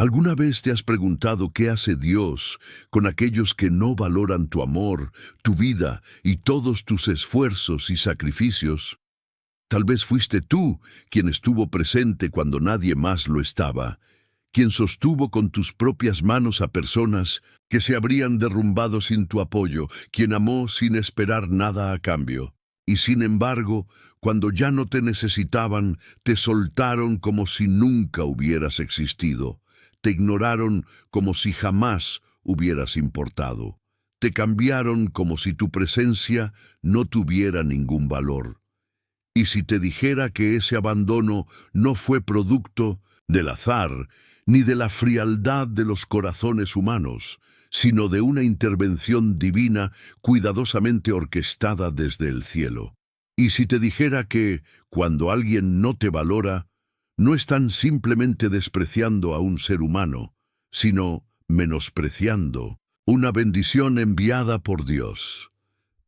¿Alguna vez te has preguntado qué hace Dios con aquellos que no valoran tu amor, tu vida y todos tus esfuerzos y sacrificios? Tal vez fuiste tú quien estuvo presente cuando nadie más lo estaba, quien sostuvo con tus propias manos a personas que se habrían derrumbado sin tu apoyo, quien amó sin esperar nada a cambio. Y sin embargo, cuando ya no te necesitaban, te soltaron como si nunca hubieras existido. Te ignoraron como si jamás hubieras importado. Te cambiaron como si tu presencia no tuviera ningún valor. Y si te dijera que ese abandono no fue producto del azar, ni de la frialdad de los corazones humanos, sino de una intervención divina cuidadosamente orquestada desde el cielo. Y si te dijera que, cuando alguien no te valora, no están simplemente despreciando a un ser humano, sino menospreciando una bendición enviada por Dios.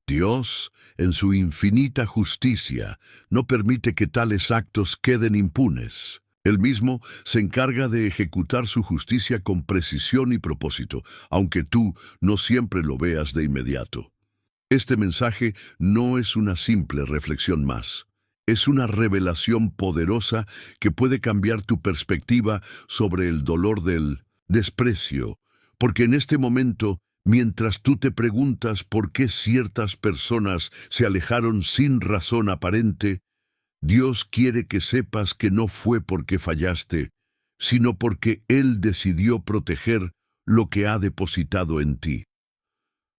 Dios, en su infinita justicia, no permite que tales actos queden impunes. Él mismo se encarga de ejecutar su justicia con precisión y propósito, aunque tú no siempre lo veas de inmediato. Este mensaje no es una simple reflexión más. Es una revelación poderosa que puede cambiar tu perspectiva sobre el dolor del desprecio, porque en este momento, mientras tú te preguntas por qué ciertas personas se alejaron sin razón aparente, Dios quiere que sepas que no fue porque fallaste, sino porque Él decidió proteger lo que ha depositado en ti.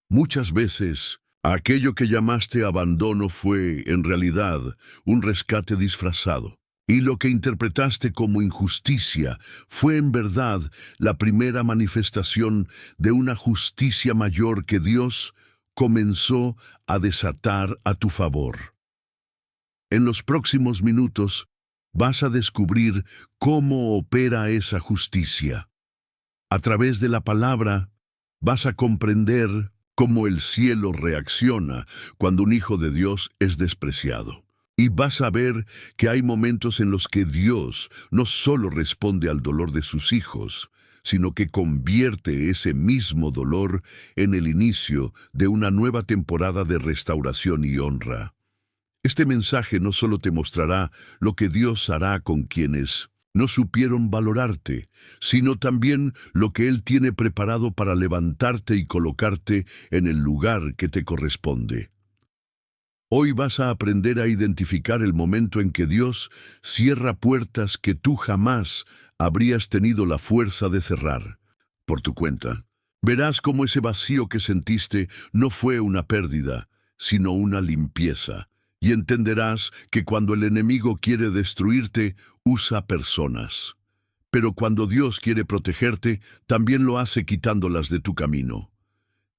Muchas veces, aquello que llamaste abandono fue, en realidad, un rescate disfrazado. Y lo que interpretaste como injusticia fue en verdad la primera manifestación de una justicia mayor que Dios comenzó a desatar a tu favor. En los próximos minutos vas a descubrir cómo opera esa justicia. A través de la palabra vas a comprender cómo el cielo reacciona cuando un hijo de Dios es despreciado. Y vas a ver que hay momentos en los que Dios no solo responde al dolor de sus hijos, sino que convierte ese mismo dolor en el inicio de una nueva temporada de restauración y honra. Este mensaje no solo te mostrará lo que Dios hará con quienes no supieron valorarte, sino también lo que Él tiene preparado para levantarte y colocarte en el lugar que te corresponde. Hoy vas a aprender a identificar el momento en que Dios cierra puertas que tú jamás habrías tenido la fuerza de cerrar por tu cuenta. Verás cómo ese vacío que sentiste no fue una pérdida, sino una limpieza. Y entenderás que cuando el enemigo quiere destruirte, usa personas. Pero cuando Dios quiere protegerte, también lo hace quitándolas de tu camino.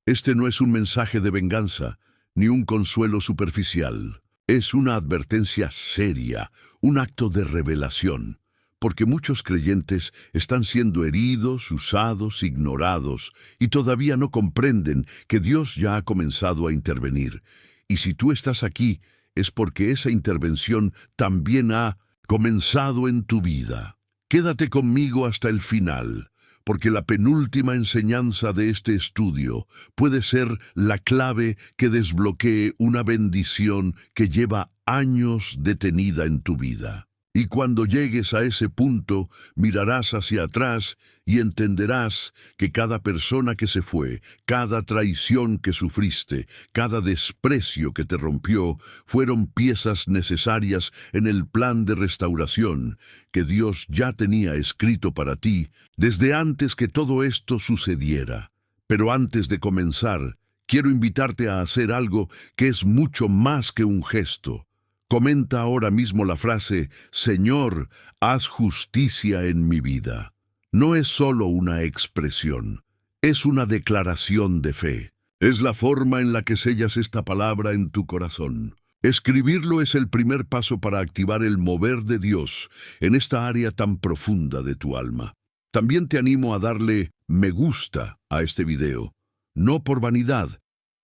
Este no es un mensaje de venganza, ni un consuelo superficial. Es una advertencia seria, un acto de revelación, porque muchos creyentes están siendo heridos, usados, ignorados, y todavía no comprenden que Dios ya ha comenzado a intervenir. Y si tú estás aquí, es porque esa intervención también ha comenzado en tu vida. Quédate conmigo hasta el final, porque la penúltima enseñanza de este estudio puede ser la clave que desbloquee una bendición que lleva años detenida en tu vida. Y cuando llegues a ese punto, mirarás hacia atrás y entenderás que cada persona que se fue, cada traición que sufriste, cada desprecio que te rompió, fueron piezas necesarias en el plan de restauración que Dios ya tenía escrito para ti desde antes que todo esto sucediera. Pero antes de comenzar, quiero invitarte a hacer algo que es mucho más que un gesto. Comenta ahora mismo la frase, Señor, haz justicia en mi vida. No es solo una expresión, es una declaración de fe. Es la forma en la que sellas esta palabra en tu corazón. Escribirlo es el primer paso para activar el mover de Dios en esta área tan profunda de tu alma. También te animo a darle me gusta a este video, no por vanidad,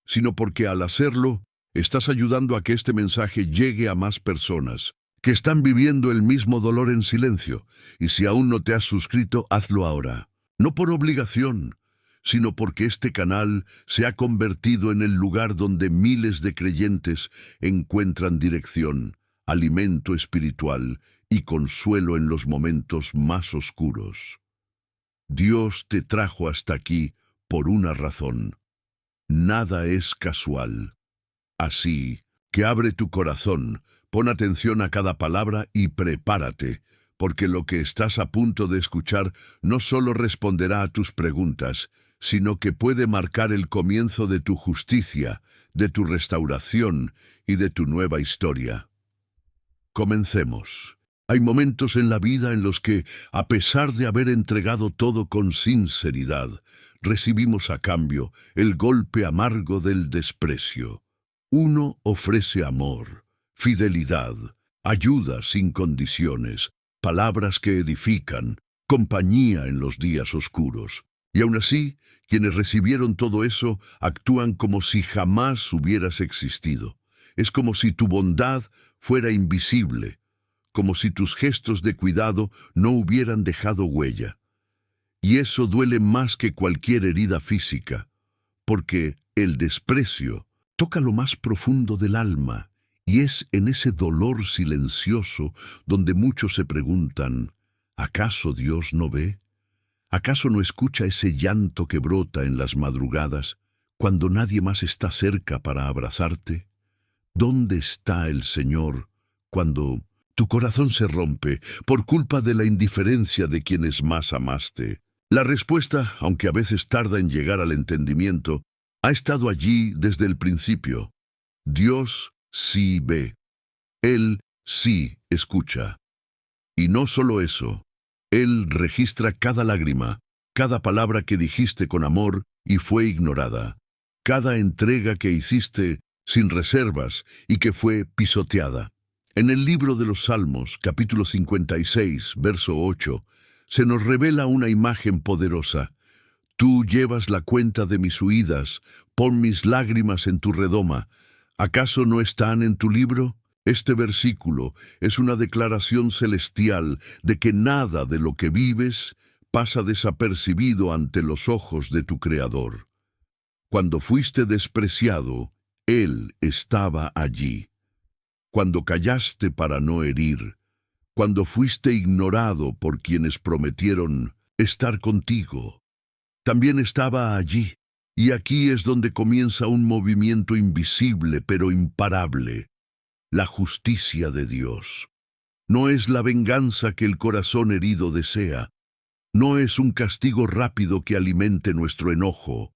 sino porque al hacerlo, estás ayudando a que este mensaje llegue a más personas que están viviendo el mismo dolor en silencio, y si aún no te has suscrito, hazlo ahora. No por obligación, sino porque este canal se ha convertido en el lugar donde miles de creyentes encuentran dirección, alimento espiritual y consuelo en los momentos más oscuros. Dios te trajo hasta aquí por una razón. Nada es casual. Así que abre tu corazón, pon atención a cada palabra y prepárate, porque lo que estás a punto de escuchar no solo responderá a tus preguntas, sino que puede marcar el comienzo de tu justicia, de tu restauración y de tu nueva historia. Comencemos. Hay momentos en la vida en los que, a pesar de haber entregado todo con sinceridad, recibimos a cambio el golpe amargo del desprecio. Uno ofrece amor, fidelidad, ayuda sin condiciones, palabras que edifican, compañía en los días oscuros. Y aún así, quienes recibieron todo eso actúan como si jamás hubieras existido. Es como si tu bondad fuera invisible, como si tus gestos de cuidado no hubieran dejado huella. Y eso duele más que cualquier herida física, porque el desprecio toca lo más profundo del alma, y es en ese dolor silencioso donde muchos se preguntan, ¿acaso Dios no ve? ¿Acaso no escucha ese llanto que brota en las madrugadas, cuando nadie más está cerca para abrazarte? ¿Dónde está el Señor cuando tu corazón se rompe por culpa de la indiferencia de quienes más amaste? La respuesta, aunque a veces tarda en llegar al entendimiento, ha estado allí desde el principio. Dios sí ve. Él sí escucha. Y no solo eso, Él registra cada lágrima, cada palabra que dijiste con amor y fue ignorada, cada entrega que hiciste sin reservas y que fue pisoteada. En el libro de los Salmos, capítulo 56, verso 8, se nos revela una imagen poderosa. Tú llevas la cuenta de mis huidas, pon mis lágrimas en tu redoma. ¿Acaso no están en tu libro? Este versículo es una declaración celestial de que nada de lo que vives pasa desapercibido ante los ojos de tu Creador. Cuando fuiste despreciado, Él estaba allí. Cuando callaste para no herir, cuando fuiste ignorado por quienes prometieron estar contigo, también estaba allí. Y aquí es donde comienza un movimiento invisible pero imparable. La justicia de Dios. No es la venganza que el corazón herido desea. No es un castigo rápido que alimente nuestro enojo.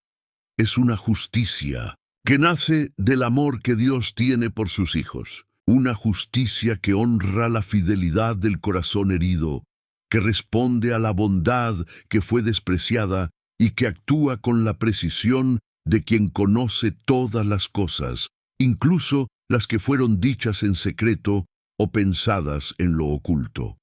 Es una justicia que nace del amor que Dios tiene por sus hijos. Una justicia que honra la fidelidad del corazón herido, que responde a la bondad que fue despreciada y que actúa con la precisión de quien conoce todas las cosas, incluso las que fueron dichas en secreto o pensadas en lo oculto.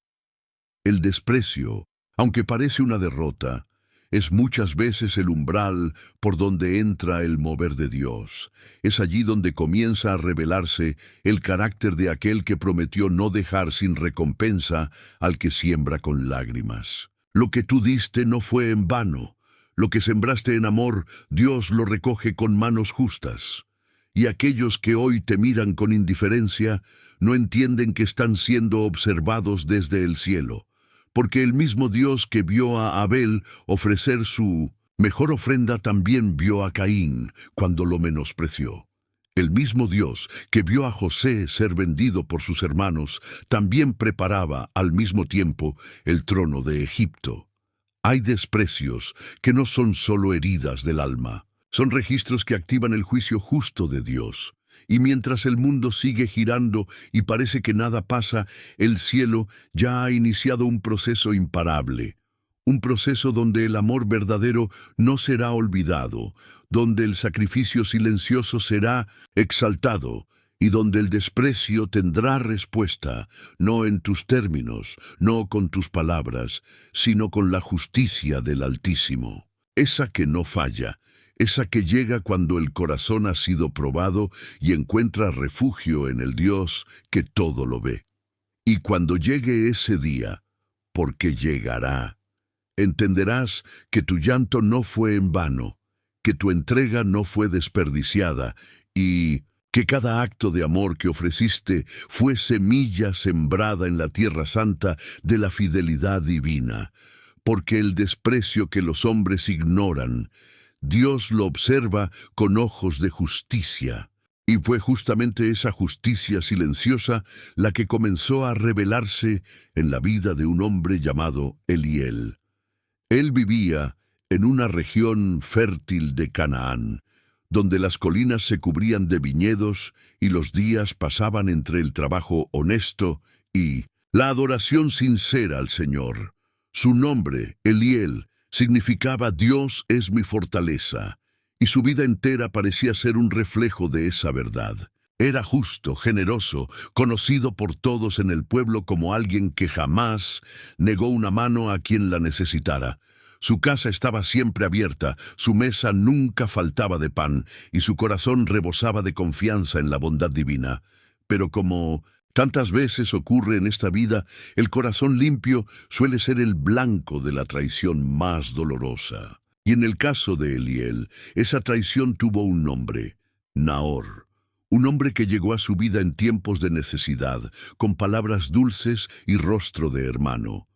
El desprecio, aunque parece una derrota, es muchas veces el umbral por donde entra el mover de Dios. Es allí donde comienza a revelarse el carácter de aquel que prometió no dejar sin recompensa al que siembra con lágrimas. Lo que tú diste no fue en vano. Lo que sembraste en amor, Dios lo recoge con manos justas. Y aquellos que hoy te miran con indiferencia no entienden que están siendo observados desde el cielo, porque el mismo Dios que vio a Abel ofrecer su mejor ofrenda también vio a Caín cuando lo menospreció. El mismo Dios que vio a José ser vendido por sus hermanos también preparaba al mismo tiempo el trono de Egipto. Hay desprecios que no son solo heridas del alma. Son registros que activan el juicio justo de Dios. Y mientras el mundo sigue girando y parece que nada pasa, el cielo ya ha iniciado un proceso imparable. Un proceso donde el amor verdadero no será olvidado, donde el sacrificio silencioso será exaltado y donde el desprecio tendrá respuesta, no en tus términos, no con tus palabras, sino con la justicia del Altísimo. Esa que no falla, esa que llega cuando el corazón ha sido probado y encuentra refugio en el Dios que todo lo ve. Y cuando llegue ese día, porque llegará, entenderás que tu llanto no fue en vano, que tu entrega no fue desperdiciada y que cada acto de amor que ofreciste fue semilla sembrada en la tierra santa de la fidelidad divina. Porque el desprecio que los hombres ignoran, Dios lo observa con ojos de justicia. Y fue justamente esa justicia silenciosa la que comenzó a revelarse en la vida de un hombre llamado Eliel. Él vivía en una región fértil de Canaán, donde las colinas se cubrían de viñedos y los días pasaban entre el trabajo honesto y la adoración sincera al Señor. Su nombre, Eliel, significaba Dios es mi fortaleza, y su vida entera parecía ser un reflejo de esa verdad. Era justo, generoso, conocido por todos en el pueblo como alguien que jamás negó una mano a quien la necesitara. Su casa estaba siempre abierta, su mesa nunca faltaba de pan, y su corazón rebosaba de confianza en la bondad divina. Pero como tantas veces ocurre en esta vida, el corazón limpio suele ser el blanco de la traición más dolorosa. Y en el caso de Eliel, esa traición tuvo un nombre: Nahor. Un hombre que llegó a su vida en tiempos de necesidad, con palabras dulces y rostro de hermano.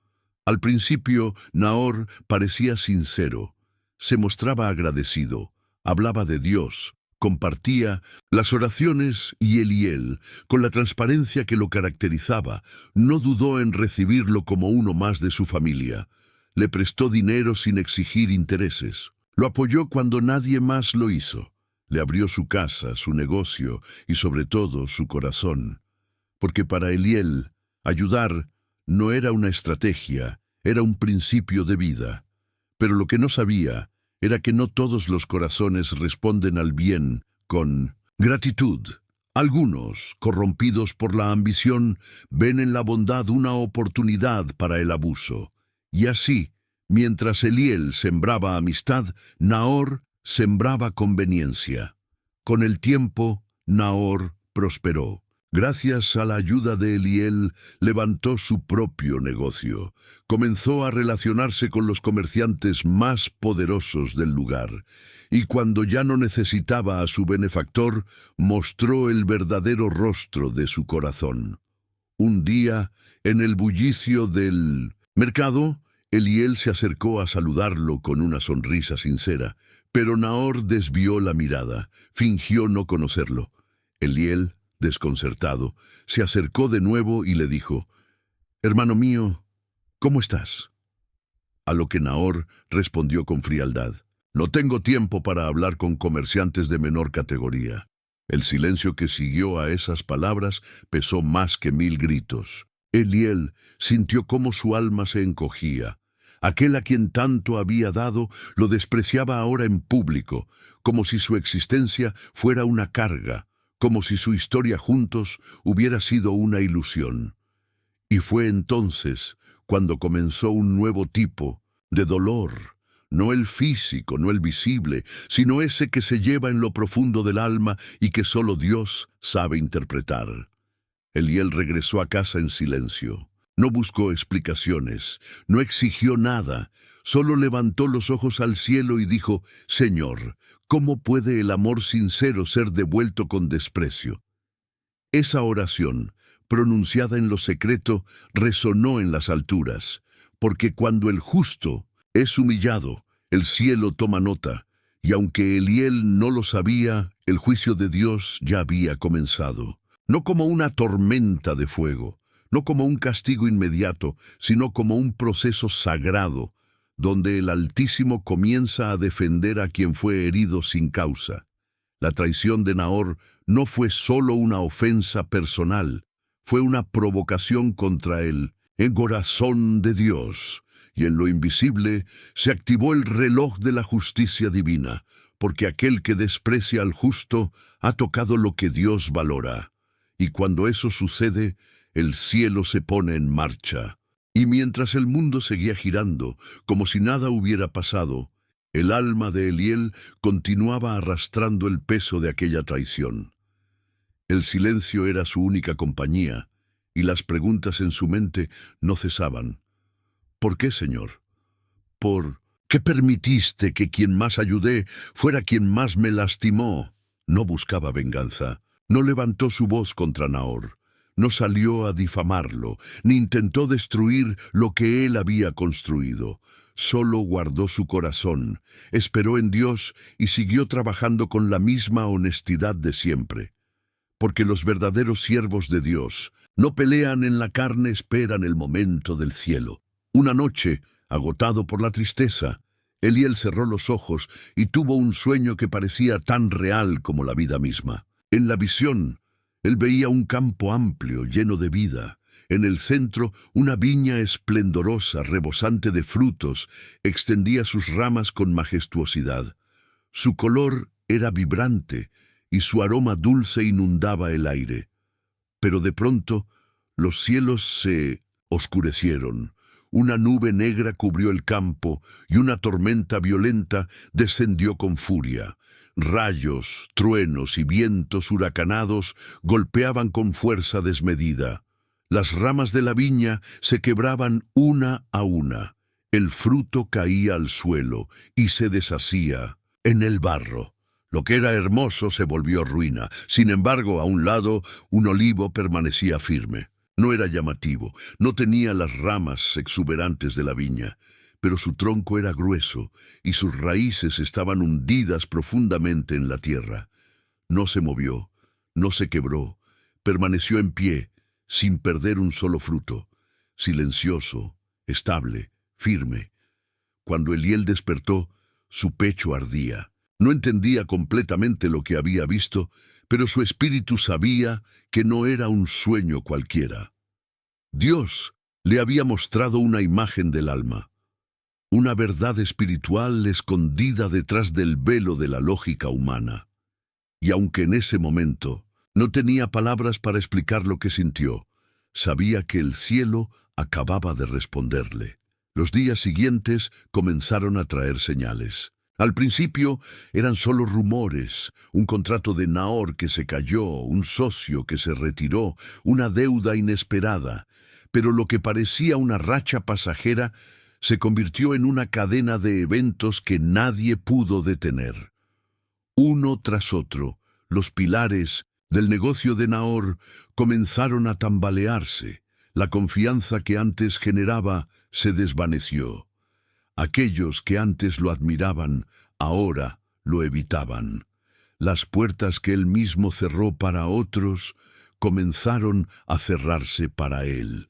Al principio, Nahor parecía sincero, se mostraba agradecido, hablaba de Dios, compartía las oraciones y Eliel, con la transparencia que lo caracterizaba, no dudó en recibirlo como uno más de su familia. Le prestó dinero sin exigir intereses. Lo apoyó cuando nadie más lo hizo. Le abrió su casa, su negocio y sobre todo su corazón. Porque para Eliel, ayudar no era una estrategia, era un principio de vida. Pero lo que no sabía era que no todos los corazones responden al bien con gratitud. Algunos, corrompidos por la ambición, ven en la bondad una oportunidad para el abuso. Y así, mientras Eliel sembraba amistad, Nahor sembraba conveniencia. Con el tiempo, Nahor prosperó. Gracias a la ayuda de Eliel, levantó su propio negocio. Comenzó a relacionarse con los comerciantes más poderosos del lugar. Y cuando ya no necesitaba a su benefactor, mostró el verdadero rostro de su corazón. Un día, en el bullicio del mercado, Eliel se acercó a saludarlo con una sonrisa sincera, pero Nahor desvió la mirada, fingió no conocerlo. Eliel, desconcertado, se acercó de nuevo y le dijo: «Hermano mío, ¿cómo estás?». A lo que Nahor respondió con frialdad: «No tengo tiempo para hablar con comerciantes de menor categoría». El silencio que siguió a esas palabras pesó más que 1000 gritos. Eliel sintió cómo su alma se encogía. Aquel a quien tanto había dado lo despreciaba ahora en público, como si su existencia fuera una carga, como si su historia juntos hubiera sido una ilusión. Y fue entonces cuando comenzó un nuevo tipo de dolor, no el físico, no el visible, sino ese que se lleva en lo profundo del alma y que solo Dios sabe interpretar. Eliel regresó a casa en silencio. No buscó explicaciones, no exigió nada, solo levantó los ojos al cielo y dijo: «Señor, ¿cómo puede el amor sincero ser devuelto con desprecio?». Esa oración, pronunciada en lo secreto, resonó en las alturas, porque cuando el justo es humillado, el cielo toma nota, y aunque Eliel no lo sabía, el juicio de Dios ya había comenzado. No como una tormenta de fuego, no como un castigo inmediato, sino como un proceso sagrado, donde el Altísimo comienza a defender a quien fue herido sin causa. La traición de Nahor no fue solo una ofensa personal, fue una provocación contra el corazón de Dios, y en lo invisible se activó el reloj de la justicia divina, porque aquel que desprecia al justo ha tocado lo que Dios valora. Y cuando eso sucede, el cielo se pone en marcha. Y mientras el mundo seguía girando, como si nada hubiera pasado, el alma de Eliel continuaba arrastrando el peso de aquella traición. El silencio era su única compañía, y las preguntas en su mente no cesaban. ¿Por qué, Señor? ¿Por qué permitiste que quien más ayudé fuera quien más me lastimó? No buscaba venganza, no levantó su voz contra Nahor, no salió a difamarlo, ni intentó destruir lo que él había construido. Solo guardó su corazón, esperó en Dios y siguió trabajando con la misma honestidad de siempre. Porque los verdaderos siervos de Dios no pelean en la carne, esperan el momento del cielo. Una noche, agotado por la tristeza, Eliel cerró los ojos y tuvo un sueño que parecía tan real como la vida misma. En la visión, él veía un campo amplio, lleno de vida. En el centro, una viña esplendorosa, rebosante de frutos, extendía sus ramas con majestuosidad. Su color era vibrante y su aroma dulce inundaba el aire. Pero de pronto, los cielos se oscurecieron. Una nube negra cubrió el campo y una tormenta violenta descendió con furia. Rayos, truenos y vientos huracanados golpeaban con fuerza desmedida. Las ramas de la viña se quebraban una a una. El fruto caía al suelo y se deshacía en el barro. Lo que era hermoso se volvió ruina. Sin embargo, a un lado, un olivo permanecía firme. No era llamativo, no tenía las ramas exuberantes de la viña, pero su tronco era grueso y sus raíces estaban hundidas profundamente en la tierra. No se movió, no se quebró, permaneció en pie, sin perder un solo fruto, silencioso, estable, firme. Cuando Eliel despertó, su pecho ardía. No entendía completamente lo que había visto, pero su espíritu sabía que no era un sueño cualquiera. Dios le había mostrado una imagen del alma, una verdad espiritual escondida detrás del velo de la lógica humana. Y aunque en ese momento no tenía palabras para explicar lo que sintió, sabía que el cielo acababa de responderle. Los días siguientes comenzaron a traer señales. Al principio eran solo rumores, un contrato de Nahor que se cayó, un socio que se retiró, una deuda inesperada. Pero lo que parecía una racha pasajera se convirtió en una cadena de eventos que nadie pudo detener. Uno tras otro, los pilares del negocio de Nahor comenzaron a tambalearse. La confianza que antes generaba se desvaneció. Aquellos que antes lo admiraban, ahora lo evitaban. Las puertas que él mismo cerró para otros comenzaron a cerrarse para él.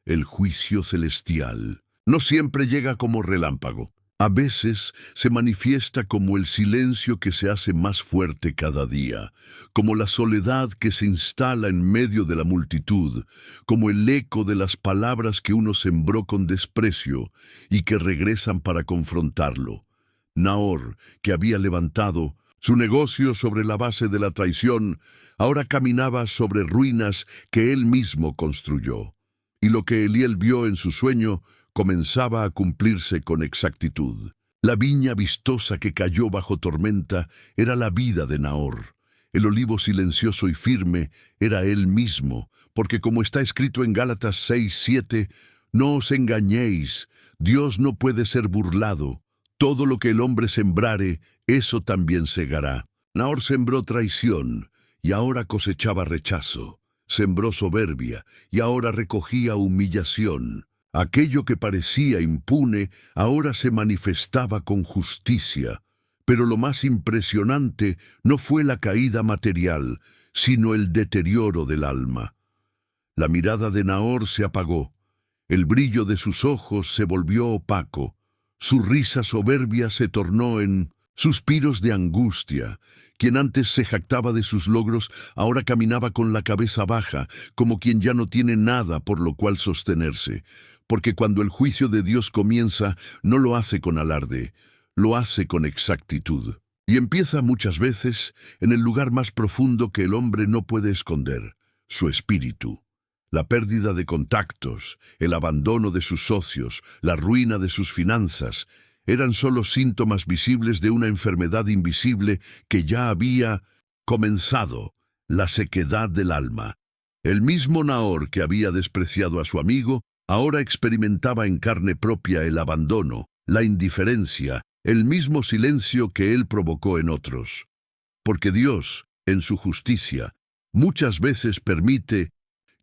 El juicio celestial no siempre llega como relámpago. A veces se manifiesta como el silencio que se hace más fuerte cada día, como la soledad que se instala en medio de la multitud, como el eco de las palabras que uno sembró con desprecio y que regresan para confrontarlo. Nahor, que había levantado su negocio sobre la base de la traición, ahora caminaba sobre ruinas que él mismo construyó. Y lo que Eliel vio en su sueño comenzaba a cumplirse con exactitud. La viña vistosa que cayó bajo tormenta era la vida de Nahor. El olivo silencioso y firme era él mismo, porque como está escrito en Gálatas 6:7, no os engañéis, Dios no puede ser burlado. Todo lo que el hombre sembrare, eso también segará. Nahor sembró traición y ahora cosechaba rechazo. Sembró soberbia y ahora recogía humillación. Aquello que parecía impune ahora se manifestaba con justicia. Pero lo más impresionante no fue la caída material, sino el deterioro del alma. La mirada de Nahor se apagó, el brillo de sus ojos se volvió opaco, su risa soberbia se tornó en suspiros de angustia. Quien antes se jactaba de sus logros, ahora caminaba con la cabeza baja, como quien ya no tiene nada por lo cual sostenerse. Porque cuando el juicio de Dios comienza, no lo hace con alarde, lo hace con exactitud. Y empieza muchas veces en el lugar más profundo que el hombre no puede esconder, su espíritu. La pérdida de contactos, el abandono de sus socios, la ruina de sus finanzas, eran solo síntomas visibles de una enfermedad invisible que ya había comenzado, la sequedad del alma. El mismo Nahor que había despreciado a su amigo, ahora experimentaba en carne propia el abandono, la indiferencia, el mismo silencio que él provocó en otros. Porque Dios, en su justicia, muchas veces permite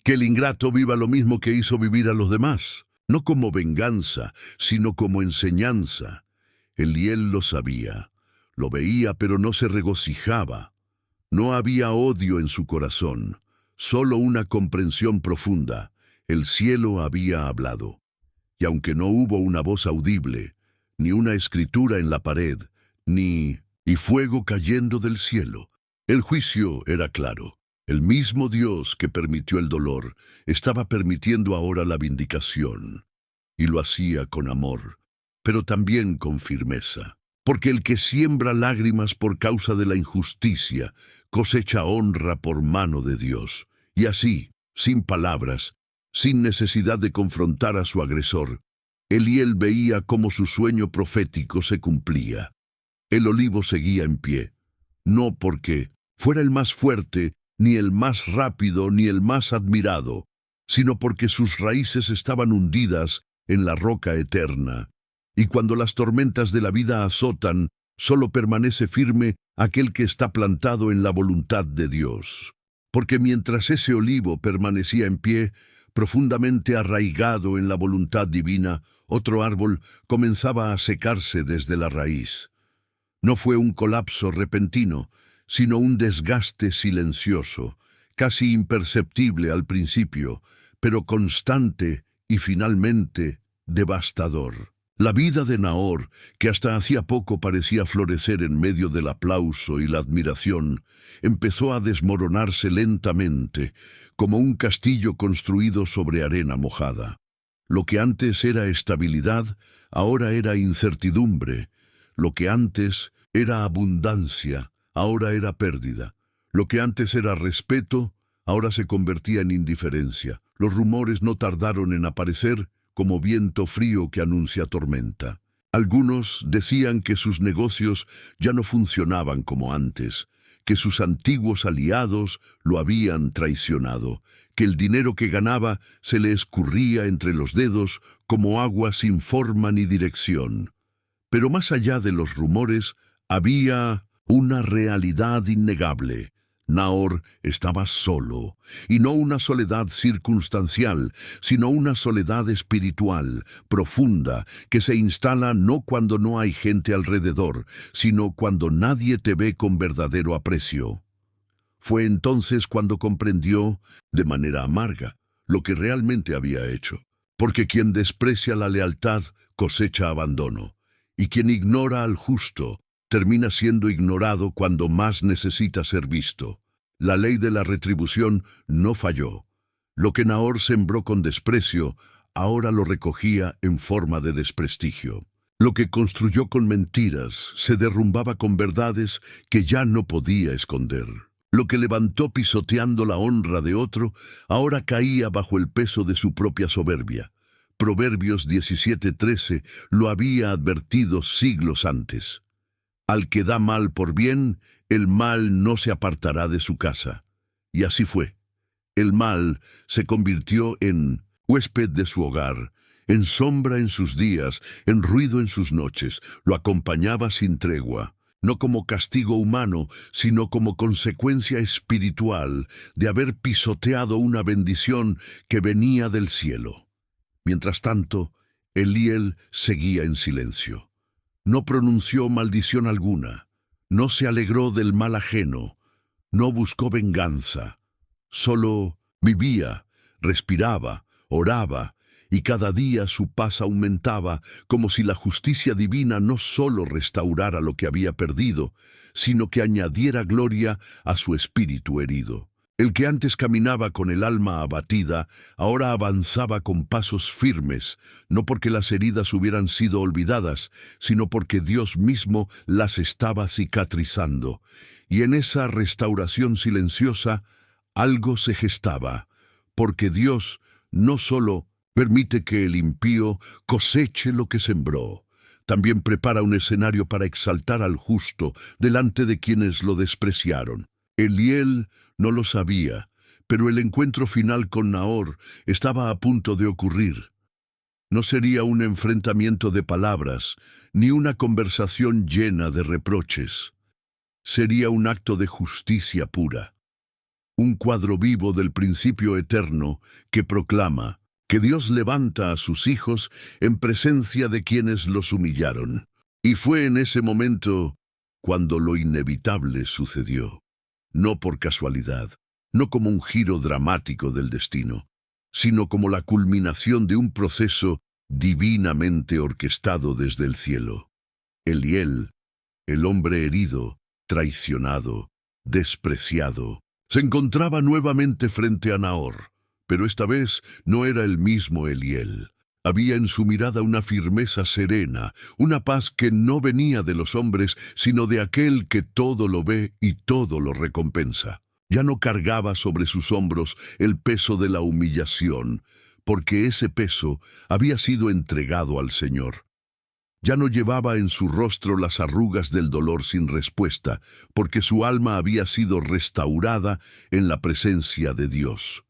que el ingrato viva lo mismo que hizo vivir a los demás, no como venganza, sino como enseñanza. Eliel lo sabía, lo veía, pero no se regocijaba. No había odio en su corazón, solo una comprensión profunda. El cielo había hablado. Y aunque no hubo una voz audible, ni una escritura en la pared, ni fuego cayendo del cielo, el juicio era claro. El mismo Dios que permitió el dolor estaba permitiendo ahora la vindicación, y lo hacía con amor, pero también con firmeza. Porque el que siembra lágrimas por causa de la injusticia, cosecha honra por mano de Dios. Y así, sin palabras, sin necesidad de confrontar a su agresor, Eliel veía cómo su sueño profético se cumplía. El olivo seguía en pie, no porque fuera el más fuerte, ni el más rápido, ni el más admirado, sino porque sus raíces estaban hundidas en la roca eterna. Y cuando las tormentas de la vida azotan, solo permanece firme aquel que está plantado en la voluntad de Dios. Porque mientras ese olivo permanecía en pie, profundamente arraigado en la voluntad divina, otro árbol comenzaba a secarse desde la raíz. No fue un colapso repentino, sino un desgaste silencioso, casi imperceptible al principio, pero constante y finalmente devastador. La vida de Nahor, que hasta hacía poco parecía florecer en medio del aplauso y la admiración, empezó a desmoronarse lentamente, como un castillo construido sobre arena mojada. Lo que antes era estabilidad, ahora era incertidumbre. Lo que antes era abundancia, ahora era pérdida. Lo que antes era respeto, ahora se convertía en indiferencia. Los rumores no tardaron en aparecer, como viento frío que anuncia tormenta. Algunos decían que sus negocios ya no funcionaban como antes, que sus antiguos aliados lo habían traicionado, que el dinero que ganaba se le escurría entre los dedos como agua sin forma ni dirección. Pero más allá de los rumores, había una realidad innegable. Nahor estaba solo, y no una soledad circunstancial, sino una soledad espiritual, profunda, que se instala no cuando no hay gente alrededor, sino cuando nadie te ve con verdadero aprecio. Fue entonces cuando comprendió, de manera amarga, lo que realmente había hecho. Porque quien desprecia la lealtad cosecha abandono, y quien ignora al justo termina siendo ignorado cuando más necesita ser visto. La ley de la retribución no falló. Lo que Nahor sembró con desprecio, ahora lo recogía en forma de desprestigio. Lo que construyó con mentiras se derrumbaba con verdades que ya no podía esconder. Lo que levantó pisoteando la honra de otro, ahora caía bajo el peso de su propia soberbia. Proverbios 17:13 lo había advertido siglos antes. Al que da mal por bien, el mal no se apartará de su casa. Y así fue. El mal se convirtió en huésped de su hogar, en sombra en sus días, en ruido en sus noches. Lo acompañaba sin tregua, no como castigo humano, sino como consecuencia espiritual de haber pisoteado una bendición que venía del cielo. Mientras tanto, Eliel seguía en silencio. No pronunció maldición alguna, no se alegró del mal ajeno, no buscó venganza, solo vivía, respiraba, oraba, y cada día su paz aumentaba, como si la justicia divina no solo restaurara lo que había perdido, sino que añadiera gloria a su espíritu herido. El que antes caminaba con el alma abatida, ahora avanzaba con pasos firmes, no porque las heridas hubieran sido olvidadas, sino porque Dios mismo las estaba cicatrizando. Y en esa restauración silenciosa, algo se gestaba, porque Dios no solo permite que el impío coseche lo que sembró, también prepara un escenario para exaltar al justo delante de quienes lo despreciaron. Eliel no lo sabía, Pero el encuentro final con Nahor estaba a punto de ocurrir. No sería un enfrentamiento de palabras, ni una conversación llena de reproches. Sería un acto de justicia pura. Un cuadro vivo del principio eterno que proclama que Dios levanta a sus hijos en presencia de quienes los humillaron. Y fue en ese momento cuando lo inevitable sucedió. No por casualidad, no como un giro dramático del destino, sino como la culminación de un proceso divinamente orquestado desde el cielo. Eliel, el hombre herido, traicionado, despreciado, se encontraba nuevamente frente a Nahor, pero esta vez no era el mismo Eliel. Había en su mirada una firmeza serena, una paz que no venía de los hombres, sino de aquel que todo lo ve y todo lo recompensa. Ya no cargaba sobre sus hombros el peso de la humillación, porque ese peso había sido entregado al Señor. Ya no llevaba en su rostro las arrugas del dolor sin respuesta, porque su alma había sido restaurada en la presencia de Dios.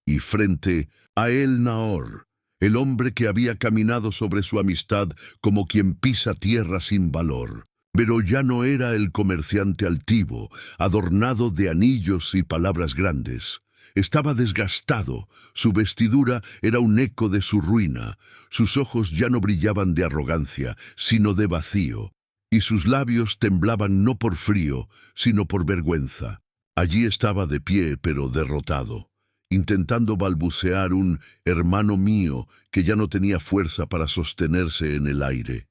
Y frente a él Nahor, el hombre que había caminado sobre su amistad como quien pisa tierra sin valor. Pero ya no era el comerciante altivo, adornado de anillos y palabras grandes. Estaba desgastado, su vestidura era un eco de su ruina, sus ojos ya no brillaban de arrogancia, sino de vacío, y sus labios temblaban no por frío, sino por vergüenza. Allí estaba de pie, pero derrotado, intentando balbucear un «hermano mío» que ya no tenía fuerza para sostenerse en el aire.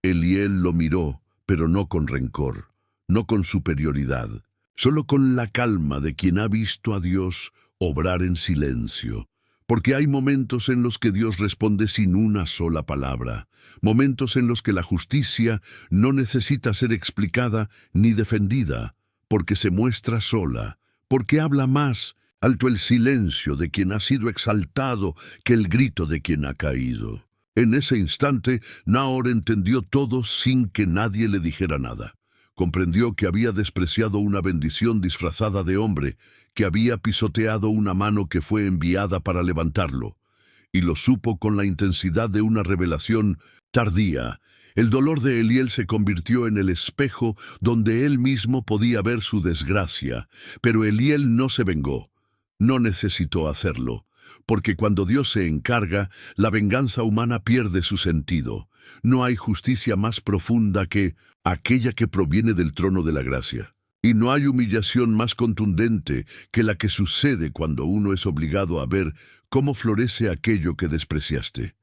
Eliel lo miró, pero no con rencor, no con superioridad, solo con la calma de quien ha visto a Dios obrar en silencio. Porque hay momentos en los que Dios responde sin una sola palabra, momentos en los que la justicia no necesita ser explicada ni defendida, porque se muestra sola, porque habla más alto el silencio de quien ha sido exaltado que el grito de quien ha caído. En ese instante, Nahor entendió todo sin que nadie le dijera nada. Comprendió que había despreciado una bendición disfrazada de hombre, que había pisoteado una mano que fue enviada para levantarlo, y lo supo con la intensidad de una revelación tardía. El dolor de Eliel se convirtió en el espejo donde él mismo podía ver su desgracia, pero Eliel no se vengó. No necesitó hacerlo, porque cuando Dios se encarga, la venganza humana pierde su sentido. No hay justicia más profunda que aquella que proviene del trono de la gracia. Y no hay humillación más contundente que la que sucede cuando uno es obligado a ver cómo florece aquello que despreciaste.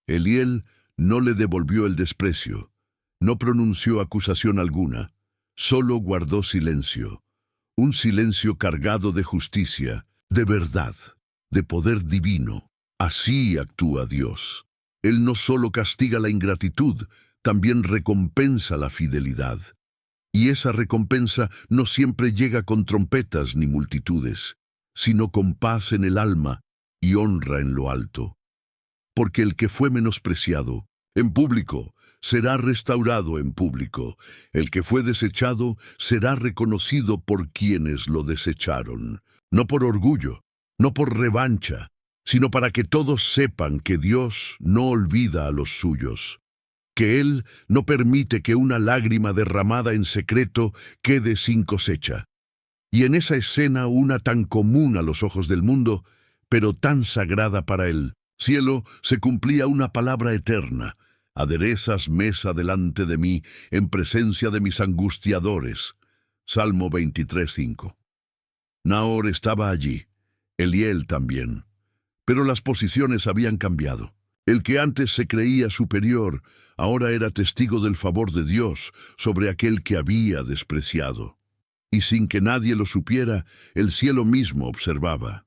Eliel no le devolvió el desprecio, no pronunció acusación alguna, solo guardó silencio. Un silencio cargado de justicia, de verdad, de poder divino. Así actúa Dios. Él no solo castiga la ingratitud, también recompensa la fidelidad. Y esa recompensa no siempre llega con trompetas ni multitudes, sino con paz en el alma y honra en lo alto. Porque el que fue menospreciado en público será restaurado en público. El que fue desechado será reconocido por quienes lo desecharon. No por orgullo, no por revancha, sino para que todos sepan que Dios no olvida a los suyos, que Él no permite que una lágrima derramada en secreto quede sin cosecha. Y en esa escena, una tan común a los ojos del mundo, pero tan sagrada para el cielo, se cumplía una palabra eterna: aderezas mesa delante de mí en presencia de mis angustiadores. Salmo 23:5. Nahor estaba allí, Eliel también, pero las posiciones habían cambiado. El que antes se creía superior, ahora era testigo del favor de Dios sobre aquel que había despreciado. Y sin que nadie lo supiera, el cielo mismo observaba.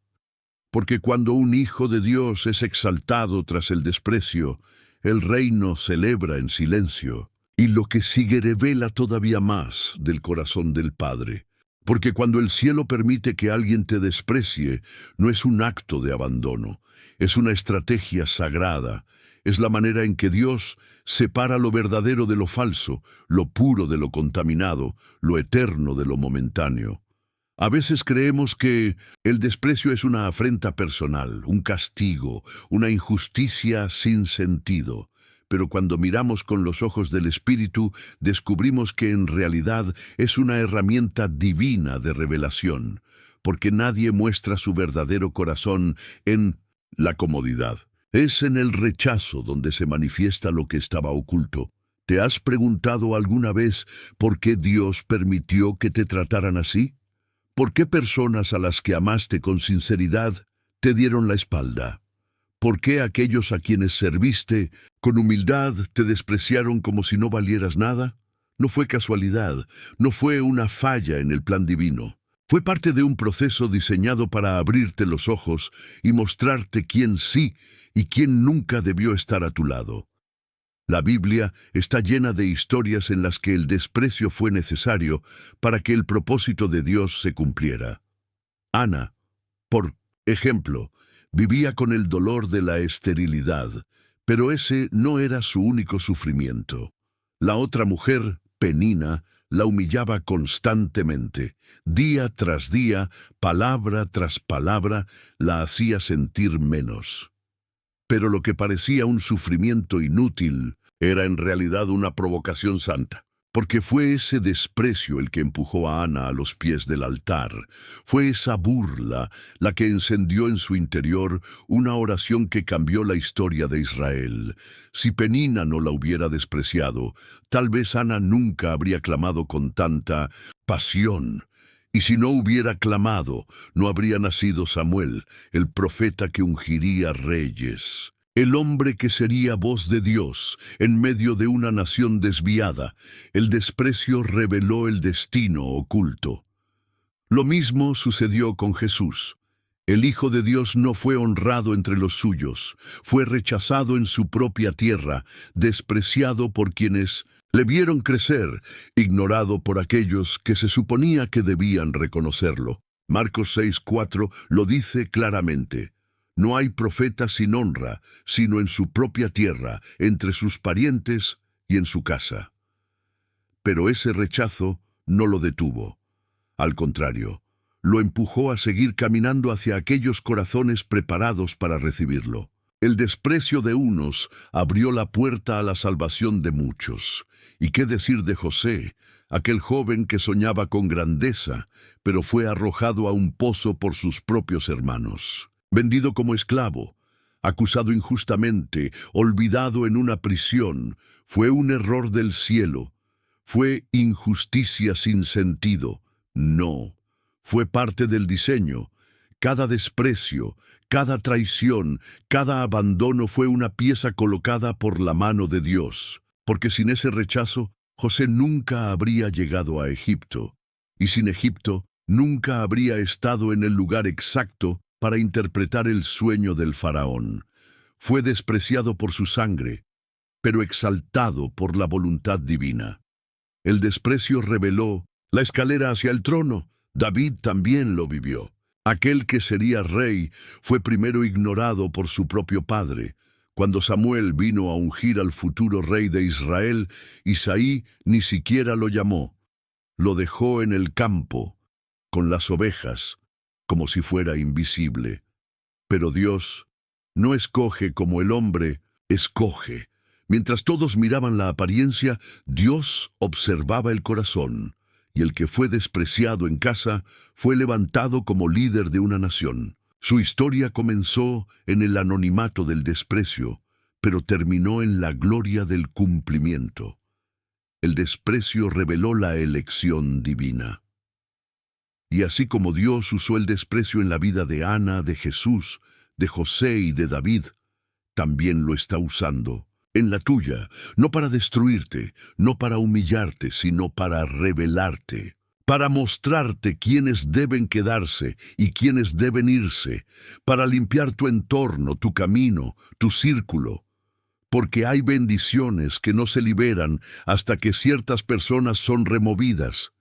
Porque cuando un hijo de Dios es exaltado tras el desprecio, el reino celebra en silencio, y lo que sigue revela todavía más del corazón del Padre. Porque cuando el cielo permite que alguien te desprecie, no es un acto de abandono, es una estrategia sagrada. Es la manera en que Dios separa lo verdadero de lo falso, lo puro de lo contaminado, lo eterno de lo momentáneo. A veces creemos que el desprecio es una afrenta personal, un castigo, una injusticia sin sentido. Pero cuando miramos con los ojos del Espíritu, descubrimos que en realidad es una herramienta divina de revelación, porque nadie muestra su verdadero corazón en la comodidad. Es en el rechazo donde se manifiesta lo que estaba oculto. ¿Te has preguntado alguna vez por qué Dios permitió que te trataran así? ¿Por qué personas a las que amaste con sinceridad te dieron la espalda? ¿Por qué aquellos a quienes serviste con humildad te despreciaron como si no valieras nada? No fue casualidad, no fue una falla en el plan divino. Fue parte de un proceso diseñado para abrirte los ojos y mostrarte quién sí y quién nunca debió estar a tu lado. La Biblia está llena de historias en las que el desprecio fue necesario para que el propósito de Dios se cumpliera. Ana, por ejemplo, vivía con el dolor de la esterilidad, pero ese no era su único sufrimiento. La otra mujer, Penina, la humillaba constantemente. Día tras día, palabra tras palabra, la hacía sentir menos. Pero lo que parecía un sufrimiento inútil era en realidad una provocación santa, porque fue ese desprecio el que empujó a Ana a los pies del altar. Fue esa burla la que encendió en su interior una oración que cambió la historia de Israel. Si Penina no la hubiera despreciado, tal vez Ana nunca habría clamado con tanta pasión. Y si no hubiera clamado, no habría nacido Samuel, el profeta que ungiría reyes. El hombre que sería voz de Dios en medio de una nación desviada. El desprecio reveló el destino oculto. Lo mismo sucedió con Jesús. El Hijo de Dios no fue honrado entre los suyos, fue rechazado en su propia tierra, despreciado por quienes le vieron crecer, ignorado por aquellos que se suponía que debían reconocerlo. Marcos 6:4 lo dice claramente. No hay profeta sin honra, sino en su propia tierra, entre sus parientes y en su casa. Pero ese rechazo no lo detuvo. Al contrario, lo empujó a seguir caminando hacia aquellos corazones preparados para recibirlo. El desprecio de unos abrió la puerta a la salvación de muchos. ¿Y qué decir de José, aquel joven que soñaba con grandeza, pero fue arrojado a un pozo por sus propios hermanos? Vendido como esclavo, acusado injustamente, olvidado en una prisión, fue un error del cielo, fue injusticia sin sentido. No, fue parte del diseño. Cada desprecio, cada traición, cada abandono fue una pieza colocada por la mano de Dios, porque sin ese rechazo, José nunca habría llegado a Egipto, y sin Egipto, nunca habría estado en el lugar exacto para interpretar el sueño del faraón. Fue despreciado por su sangre, pero exaltado por la voluntad divina. El desprecio reveló la escalera hacia el trono. David también lo vivió. Aquel que sería rey fue primero ignorado por su propio padre. Cuando Samuel vino a ungir al futuro rey de Israel, Isaí ni siquiera lo llamó. Lo dejó en el campo, con las ovejas, como si fuera invisible. Pero Dios no escoge como el hombre escoge. Mientras todos miraban la apariencia, Dios observaba el corazón, y el que fue despreciado en casa fue levantado como líder de una nación. Su historia comenzó en el anonimato del desprecio, pero terminó en la gloria del cumplimiento. El desprecio reveló la elección divina. Y así como Dios usó el desprecio en la vida de Ana, de Jesús, de José y de David, también lo está usando en la tuya, no para destruirte, no para humillarte, sino para revelarte, para mostrarte quiénes deben quedarse y quiénes deben irse, para limpiar tu entorno, tu camino, tu círculo. Porque hay bendiciones que no se liberan hasta que ciertas personas son removidas.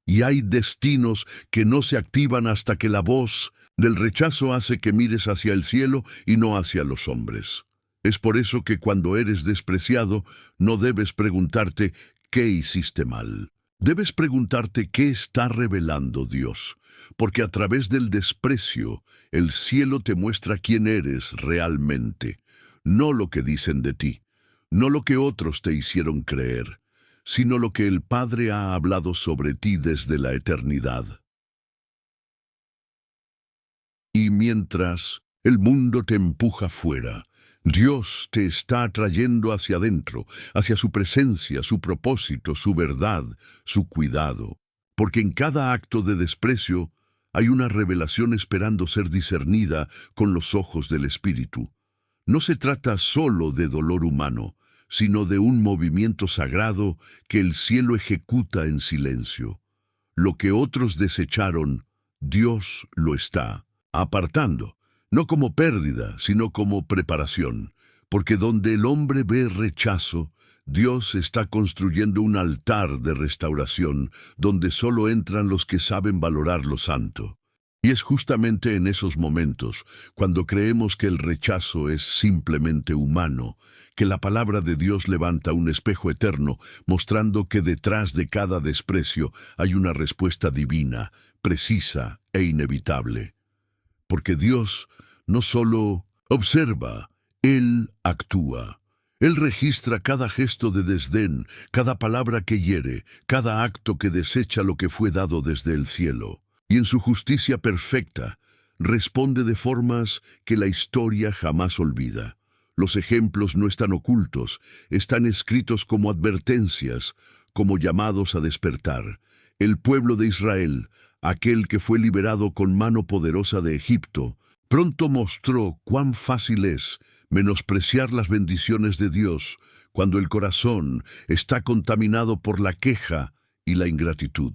Y hay destinos que no se activan hasta que la voz del rechazo hace que mires hacia el cielo y no hacia los hombres. Es por eso que cuando eres despreciado, no debes preguntarte ¿qué hiciste mal? Debes preguntarte qué está revelando Dios, porque a través del desprecio, el cielo te muestra quién eres realmente, no lo que dicen de ti, no lo que otros te hicieron creer, sino lo que el Padre ha hablado sobre ti desde la eternidad. Y mientras el mundo te empuja fuera, Dios te está atrayendo hacia adentro, hacia su presencia, su propósito, su verdad, su cuidado. Porque en cada acto de desprecio hay una revelación esperando ser discernida con los ojos del Espíritu. No se trata solo de dolor humano, sino de un movimiento sagrado que el cielo ejecuta en silencio. Lo que otros desecharon, Dios lo está apartando, no como pérdida, sino como preparación, porque donde el hombre ve rechazo, Dios está construyendo un altar de restauración, donde solo entran los que saben valorar lo santo. Y es justamente en esos momentos, cuando creemos que el rechazo es simplemente humano, que la palabra de Dios levanta un espejo eterno, mostrando que detrás de cada desprecio hay una respuesta divina, precisa e inevitable. Porque Dios no solo observa, Él actúa. Él registra cada gesto de desdén, cada palabra que hiere, cada acto que desecha lo que fue dado desde el cielo. Y en su justicia perfecta, responde de formas que la historia jamás olvida. Los ejemplos no están ocultos, están escritos como advertencias, como llamados a despertar. El pueblo de Israel, aquel que fue liberado con mano poderosa de Egipto, pronto mostró cuán fácil es menospreciar las bendiciones de Dios cuando el corazón está contaminado por la queja y la ingratitud.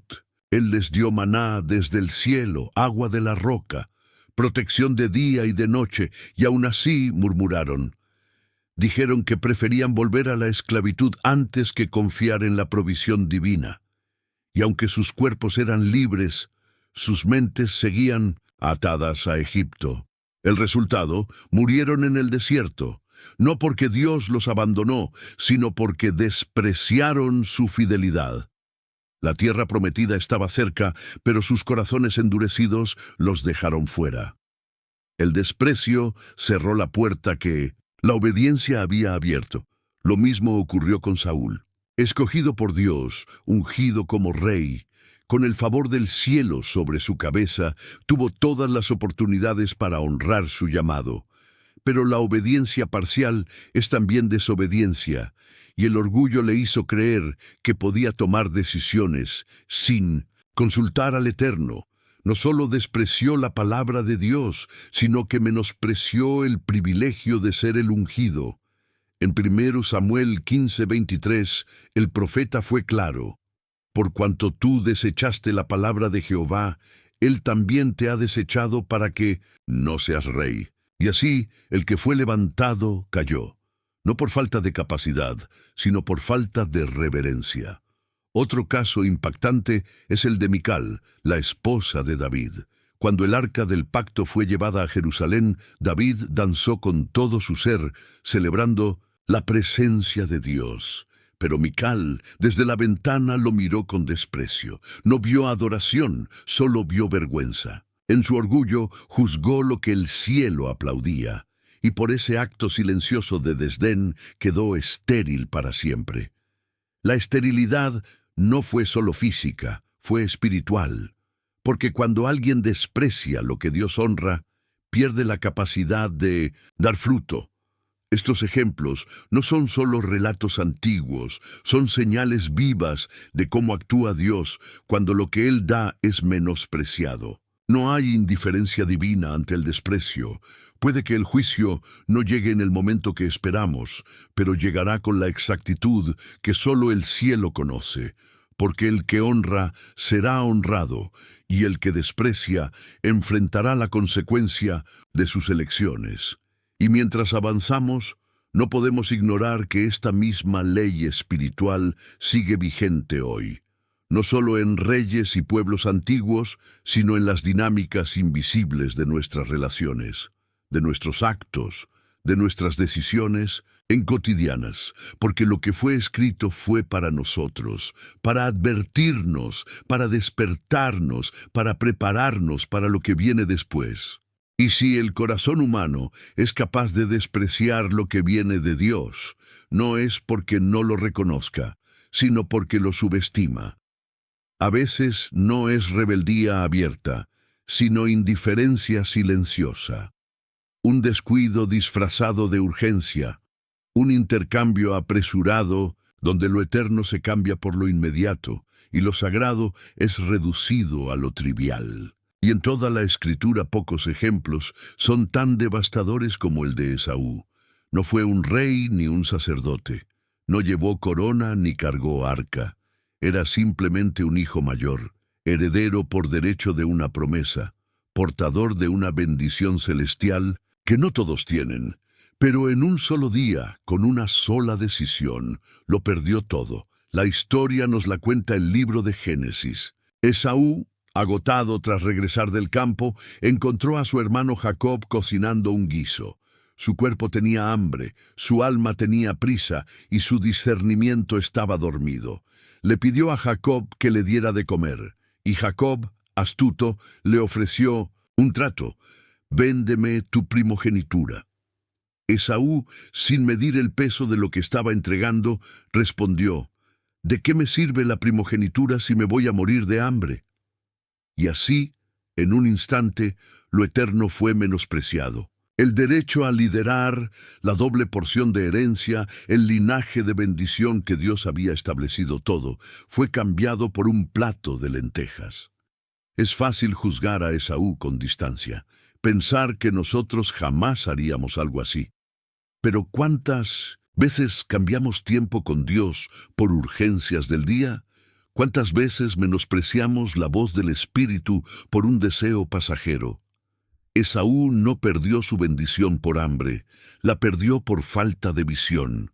Él les dio maná desde el cielo, agua de la roca, protección de día y de noche, y aún así murmuraron. Dijeron que preferían volver a la esclavitud antes que confiar en la provisión divina. Y aunque sus cuerpos eran libres, sus mentes seguían atadas a Egipto. El resultado, murieron en el desierto, no porque Dios los abandonó, sino porque despreciaron su fidelidad. La tierra prometida estaba cerca, pero sus corazones endurecidos los dejaron fuera. El desprecio cerró la puerta que la obediencia había abierto. Lo mismo ocurrió con Saúl. Escogido por Dios, ungido como rey, con el favor del cielo sobre su cabeza, tuvo todas las oportunidades para honrar su llamado. Pero la obediencia parcial es también desobediencia, y el orgullo le hizo creer que podía tomar decisiones sin consultar al Eterno. No solo despreció la palabra de Dios, sino que menospreció el privilegio de ser el ungido. En 1 Samuel 15:23, el profeta fue claro. Por cuanto tú desechaste la palabra de Jehová, Él también te ha desechado para que no seas rey. Y así, el que fue levantado cayó, no por falta de capacidad, sino por falta de reverencia. Otro caso impactante es el de Mical, la esposa de David. Cuando el arca del pacto fue llevada a Jerusalén, David danzó con todo su ser, celebrando la presencia de Dios. Pero Mical, desde la ventana, lo miró con desprecio. No vio adoración, solo vio vergüenza. En su orgullo, juzgó lo que el cielo aplaudía, y por ese acto silencioso de desdén quedó estéril para siempre. La esterilidad no fue solo física, fue espiritual, porque cuando alguien desprecia lo que Dios honra, pierde la capacidad de dar fruto. Estos ejemplos no son solo relatos antiguos, son señales vivas de cómo actúa Dios cuando lo que Él da es menospreciado. No hay indiferencia divina ante el desprecio. Puede que el juicio no llegue en el momento que esperamos, pero llegará con la exactitud que solo el cielo conoce, porque el que honra será honrado, y el que desprecia enfrentará la consecuencia de sus elecciones. Y mientras avanzamos, no podemos ignorar que esta misma ley espiritual sigue vigente hoy, no solo en reyes y pueblos antiguos, sino en las dinámicas invisibles de nuestras relaciones, de nuestros actos, de nuestras decisiones en cotidianas, porque lo que fue escrito fue para nosotros, para advertirnos, para despertarnos, para prepararnos para lo que viene después. Y si el corazón humano es capaz de despreciar lo que viene de Dios, no es porque no lo reconozca, sino porque lo subestima. A veces no es rebeldía abierta, sino indiferencia silenciosa. Un descuido disfrazado de urgencia, un intercambio apresurado donde lo eterno se cambia por lo inmediato y lo sagrado es reducido a lo trivial. Y en toda la Escritura pocos ejemplos son tan devastadores como el de Esaú. No fue un rey ni un sacerdote, no llevó corona ni cargó arca. Era simplemente un hijo mayor, heredero por derecho de una promesa, portador de una bendición celestial que no todos tienen. Pero en un solo día, con una sola decisión, lo perdió todo. La historia nos la cuenta el libro de Génesis. Esaú, agotado tras regresar del campo, encontró a su hermano Jacob cocinando un guiso. Su cuerpo tenía hambre, su alma tenía prisa y su discernimiento estaba dormido. Le pidió a Jacob que le diera de comer, y Jacob, astuto, le ofreció un trato: «Véndeme tu primogenitura». Esaú, sin medir el peso de lo que estaba entregando, respondió: «¿De qué me sirve la primogenitura si me voy a morir de hambre?». Y así, en un instante, lo eterno fue menospreciado. El derecho a liderar, la doble porción de herencia, el linaje de bendición que Dios había establecido todo, fue cambiado por un plato de lentejas. Es fácil juzgar a Esaú con distancia, pensar que nosotros jamás haríamos algo así. Pero ¿cuántas veces cambiamos tiempo con Dios por urgencias del día? ¿Cuántas veces menospreciamos la voz del Espíritu por un deseo pasajero? Esaú no perdió su bendición por hambre, la perdió por falta de visión.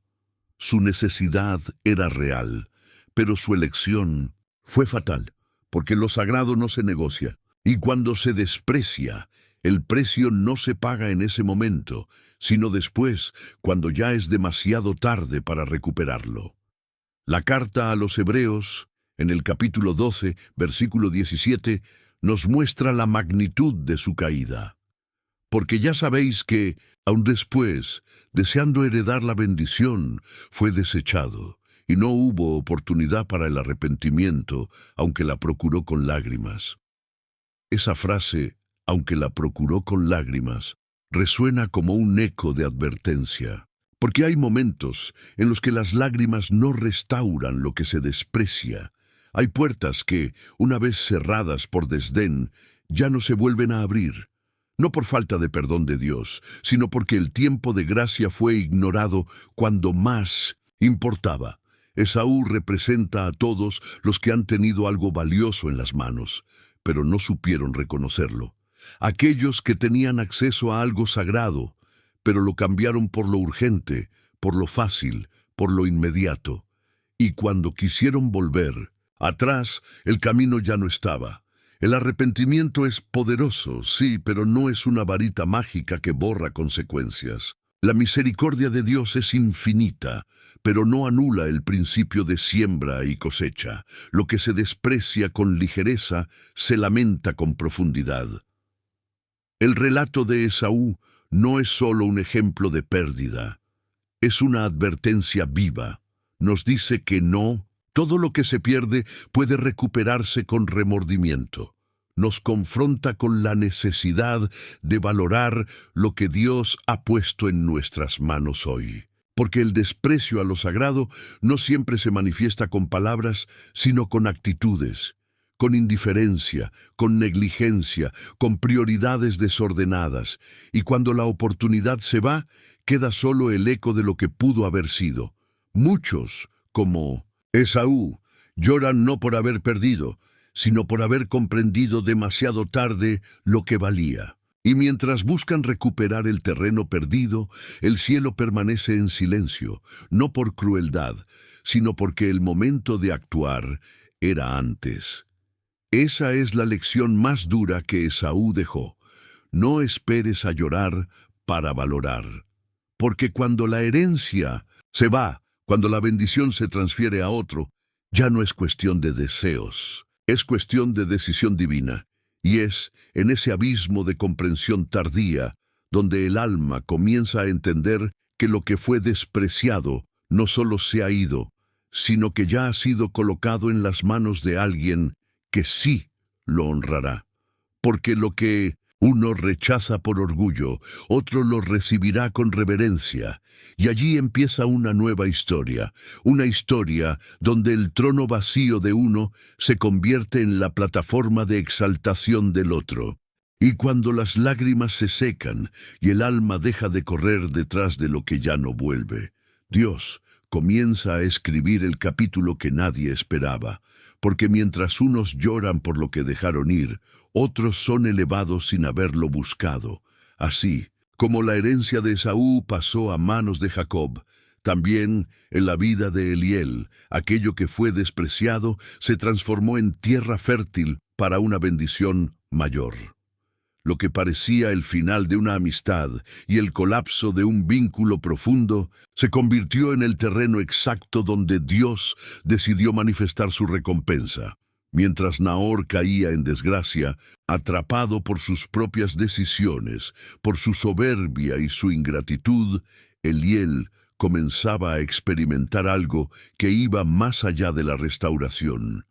Su necesidad era real, pero su elección fue fatal, porque lo sagrado no se negocia, y cuando se desprecia, el precio no se paga en ese momento, sino después, cuando ya es demasiado tarde para recuperarlo. La carta a los Hebreos, en el capítulo 12, versículo 17, nos muestra la magnitud de su caída. Porque ya sabéis que, aun después, deseando heredar la bendición, fue desechado, y no hubo oportunidad para el arrepentimiento, aunque la procuró con lágrimas. Esa frase, aunque la procuró con lágrimas, resuena como un eco de advertencia, porque hay momentos en los que las lágrimas no restauran lo que se desprecia. Hay puertas que, una vez cerradas por desdén, ya no se vuelven a abrir, no por falta de perdón de Dios, sino porque el tiempo de gracia fue ignorado cuando más importaba. Esaú representa a todos los que han tenido algo valioso en las manos, pero no supieron reconocerlo. Aquellos que tenían acceso a algo sagrado, pero lo cambiaron por lo urgente, por lo fácil, por lo inmediato. Y cuando quisieron volver atrás, el camino ya no estaba. El arrepentimiento es poderoso, sí, pero no es una varita mágica que borra consecuencias. La misericordia de Dios es infinita, pero no anula el principio de siembra y cosecha. Lo que se desprecia con ligereza se lamenta con profundidad. El relato de Esaú no es solo un ejemplo de pérdida, es una advertencia viva. Nos dice que no, todo lo que se pierde puede recuperarse con remordimiento. Nos confronta con la necesidad de valorar lo que Dios ha puesto en nuestras manos hoy. Porque el desprecio a lo sagrado no siempre se manifiesta con palabras, sino con actitudes, con indiferencia, con negligencia, con prioridades desordenadas. Y cuando la oportunidad se va, queda solo el eco de lo que pudo haber sido. Muchos, como Esaú, lloran no por haber perdido, sino por haber comprendido demasiado tarde lo que valía. Y mientras buscan recuperar el terreno perdido, el cielo permanece en silencio, no por crueldad, sino porque el momento de actuar era antes. Esa es la lección más dura que Esaú dejó. No esperes a llorar para valorar. Porque cuando la herencia se va, cuando la bendición se transfiere a otro, ya no es cuestión de deseos, es cuestión de decisión divina. Y es en ese abismo de comprensión tardía donde el alma comienza a entender que lo que fue despreciado no solo se ha ido, sino que ya ha sido colocado en las manos de alguien que sí lo honrará. Porque lo que uno rechaza por orgullo, otro lo recibirá con reverencia. Y allí empieza una nueva historia, una historia donde el trono vacío de uno se convierte en la plataforma de exaltación del otro. Y cuando las lágrimas se secan y el alma deja de correr detrás de lo que ya no vuelve, Dios comienza a escribir el capítulo que nadie esperaba, porque mientras unos lloran por lo que dejaron ir, otros son elevados sin haberlo buscado. Así, como la herencia de Esaú pasó a manos de Jacob, también en la vida de Eliel, aquello que fue despreciado se transformó en tierra fértil para una bendición mayor. Lo que parecía el final de una amistad y el colapso de un vínculo profundo se convirtió en el terreno exacto donde Dios decidió manifestar su recompensa. Mientras Nahor caía en desgracia, atrapado por sus propias decisiones, por su soberbia y su ingratitud, Eliel comenzaba a experimentar algo que iba más allá de la restauración.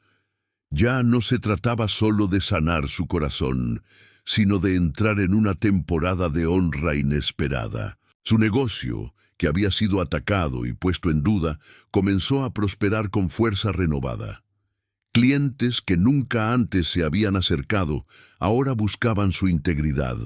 Ya no se trataba solo de sanar su corazón, sino de entrar en una temporada de honra inesperada. Su negocio, que había sido atacado y puesto en duda, comenzó a prosperar con fuerza renovada. Clientes que nunca antes se habían acercado, ahora buscaban su integridad.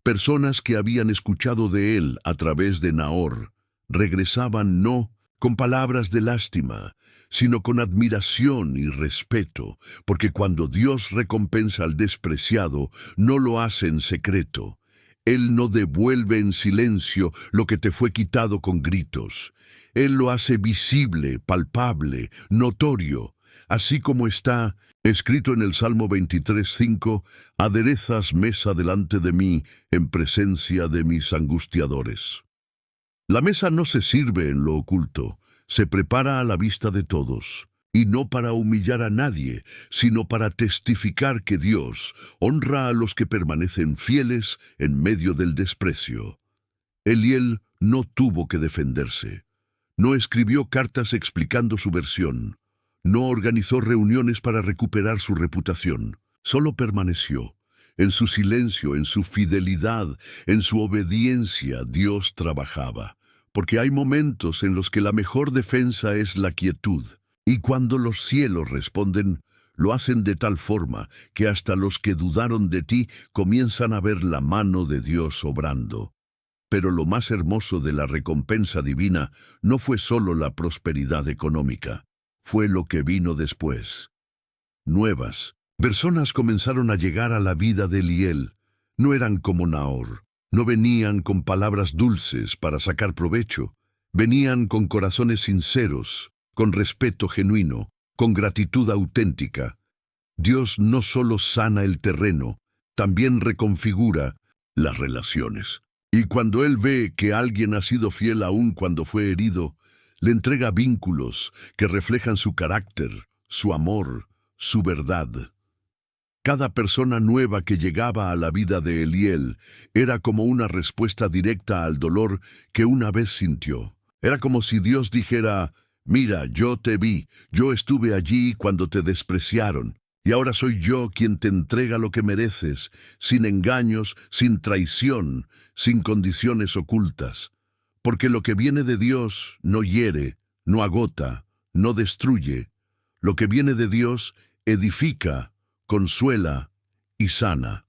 Personas que habían escuchado de él a través de Nahor, regresaban no con palabras de lástima, sino con admiración y respeto, porque cuando Dios recompensa al despreciado, no lo hace en secreto. Él no devuelve en silencio lo que te fue quitado con gritos. Él lo hace visible, palpable, notorio, así como está escrito en el Salmo 23:5, aderezas mesa delante de mí en presencia de mis angustiadores. La mesa no se sirve en lo oculto, se prepara a la vista de todos, y no para humillar a nadie, sino para testificar que Dios honra a los que permanecen fieles en medio del desprecio. Eliel no tuvo que defenderse, no escribió cartas explicando su versión, no organizó reuniones para recuperar su reputación, solo permaneció. En su silencio, en su fidelidad, en su obediencia, Dios trabajaba. Porque hay momentos en los que la mejor defensa es la quietud. Y cuando los cielos responden, lo hacen de tal forma que hasta los que dudaron de ti comienzan a ver la mano de Dios obrando. Pero lo más hermoso de la recompensa divina no fue solo la prosperidad económica, fue lo que vino después. Nuevas personas comenzaron a llegar a la vida de Eliel. No eran como Nahor, no venían con palabras dulces para sacar provecho, venían con corazones sinceros, con respeto genuino, con gratitud auténtica. Dios no solo sana el terreno, también reconfigura las relaciones. Y cuando Él ve que alguien ha sido fiel aún cuando fue herido, le entrega vínculos que reflejan su carácter, su amor, su verdad. Cada persona nueva que llegaba a la vida de Eliel era como una respuesta directa al dolor que una vez sintió. Era como si Dios dijera, mira, yo te vi, yo estuve allí cuando te despreciaron, y ahora soy yo quien te entrega lo que mereces, sin engaños, sin traición, sin condiciones ocultas. Porque lo que viene de Dios no hiere, no agota, no destruye. Lo que viene de Dios edifica, consuela y sana.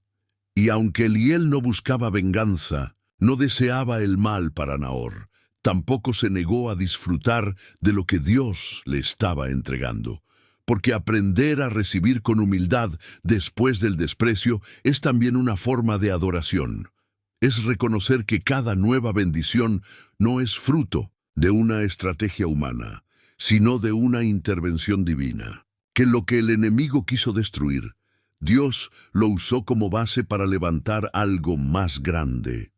Y aunque Eliel no buscaba venganza, no deseaba el mal para Nahor, tampoco se negó a disfrutar de lo que Dios le estaba entregando. Porque aprender a recibir con humildad después del desprecio es también una forma de adoración. Es reconocer que cada nueva bendición no es fruto de una estrategia humana, sino de una intervención divina. Que lo que el enemigo quiso destruir, Dios lo usó como base para levantar algo más grande.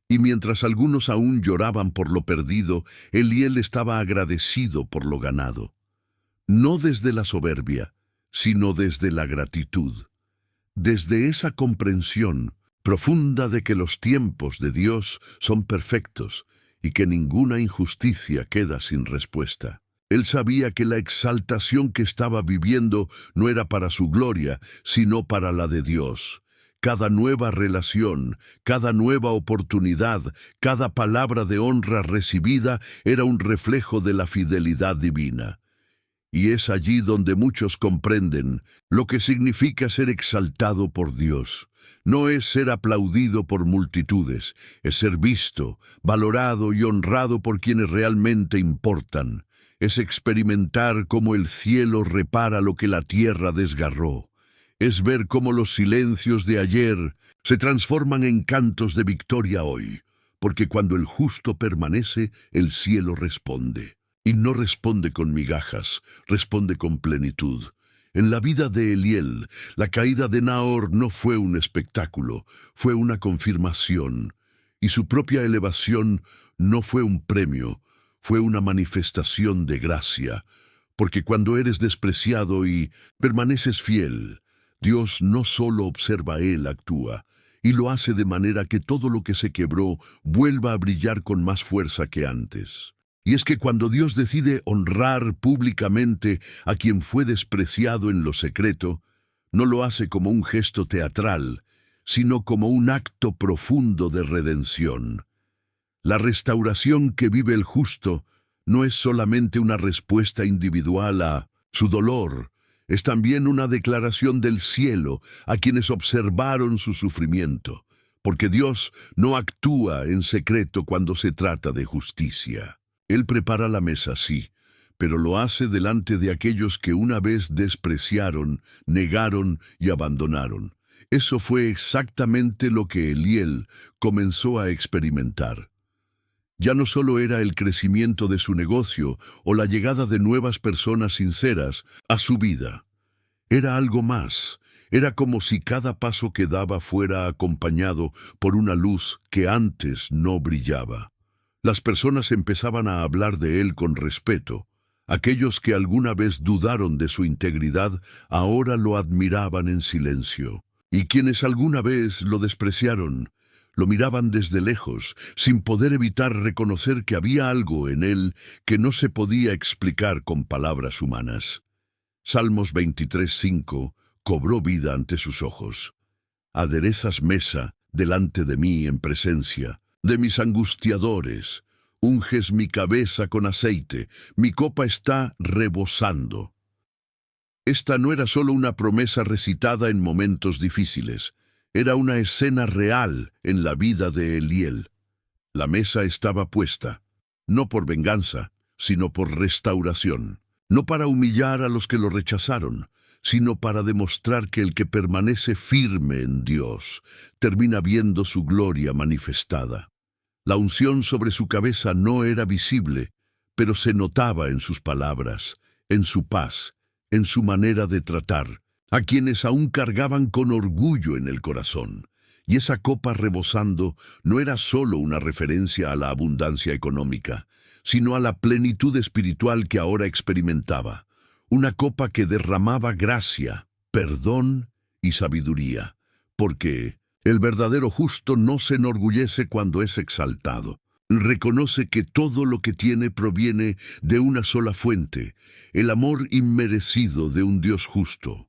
Y mientras algunos aún lloraban por lo perdido, Eliel estaba agradecido por lo ganado. No desde la soberbia, sino desde la gratitud. Desde esa comprensión profunda de que los tiempos de Dios son perfectos y que ninguna injusticia queda sin respuesta. Él sabía que la exaltación que estaba viviendo no era para su gloria, sino para la de Dios. Cada nueva relación, cada nueva oportunidad, cada palabra de honra recibida era un reflejo de la fidelidad divina. Y es allí donde muchos comprenden lo que significa ser exaltado por Dios. No es ser aplaudido por multitudes, es ser visto, valorado y honrado por quienes realmente importan. Es experimentar cómo el cielo repara lo que la tierra desgarró. Es ver cómo los silencios de ayer se transforman en cantos de victoria hoy, porque cuando el justo permanece, el cielo responde. Y no responde con migajas, responde con plenitud. En la vida de Eliel, la caída de Nahor no fue un espectáculo, fue una confirmación. Y su propia elevación no fue un premio, fue una manifestación de gracia. Porque cuando eres despreciado y permaneces fiel, Dios no solo observa, Él actúa, y lo hace de manera que todo lo que se quebró vuelva a brillar con más fuerza que antes. Y es que cuando Dios decide honrar públicamente a quien fue despreciado en lo secreto, no lo hace como un gesto teatral, sino como un acto profundo de redención. La restauración que vive el justo no es solamente una respuesta individual a su dolor, es también una declaración del cielo a quienes observaron su sufrimiento, porque Dios no actúa en secreto cuando se trata de justicia. Él prepara la mesa, sí, pero lo hace delante de aquellos que una vez despreciaron, negaron y abandonaron. Eso fue exactamente lo que Eliel comenzó a experimentar. Ya no solo era el crecimiento de su negocio o la llegada de nuevas personas sinceras a su vida. Era algo más. Era como si cada paso que daba fuera acompañado por una luz que antes no brillaba. Las personas empezaban a hablar de él con respeto. Aquellos que alguna vez dudaron de su integridad, ahora lo admiraban en silencio. Y quienes alguna vez lo despreciaron, lo miraban desde lejos, sin poder evitar reconocer que había algo en él que no se podía explicar con palabras humanas. Salmos 23:5 cobró vida ante sus ojos. Aderezas mesa delante de mí en presencia de mis angustiadores. Unges mi cabeza con aceite, mi copa está rebosando. Esta no era solo una promesa recitada en momentos difíciles, era una escena real en la vida de Eliel. La mesa estaba puesta, no por venganza, sino por restauración, no para humillar a los que lo rechazaron, sino para demostrar que el que permanece firme en Dios termina viendo su gloria manifestada. La unción sobre su cabeza no era visible, pero se notaba en sus palabras, en su paz, en su manera de tratar, a quienes aún cargaban con orgullo en el corazón. Y esa copa rebosando no era solo una referencia a la abundancia económica, sino a la plenitud espiritual que ahora experimentaba. Una copa que derramaba gracia, perdón y sabiduría, porque el verdadero justo no se enorgullece cuando es exaltado. Reconoce que todo lo que tiene proviene de una sola fuente, el amor inmerecido de un Dios justo.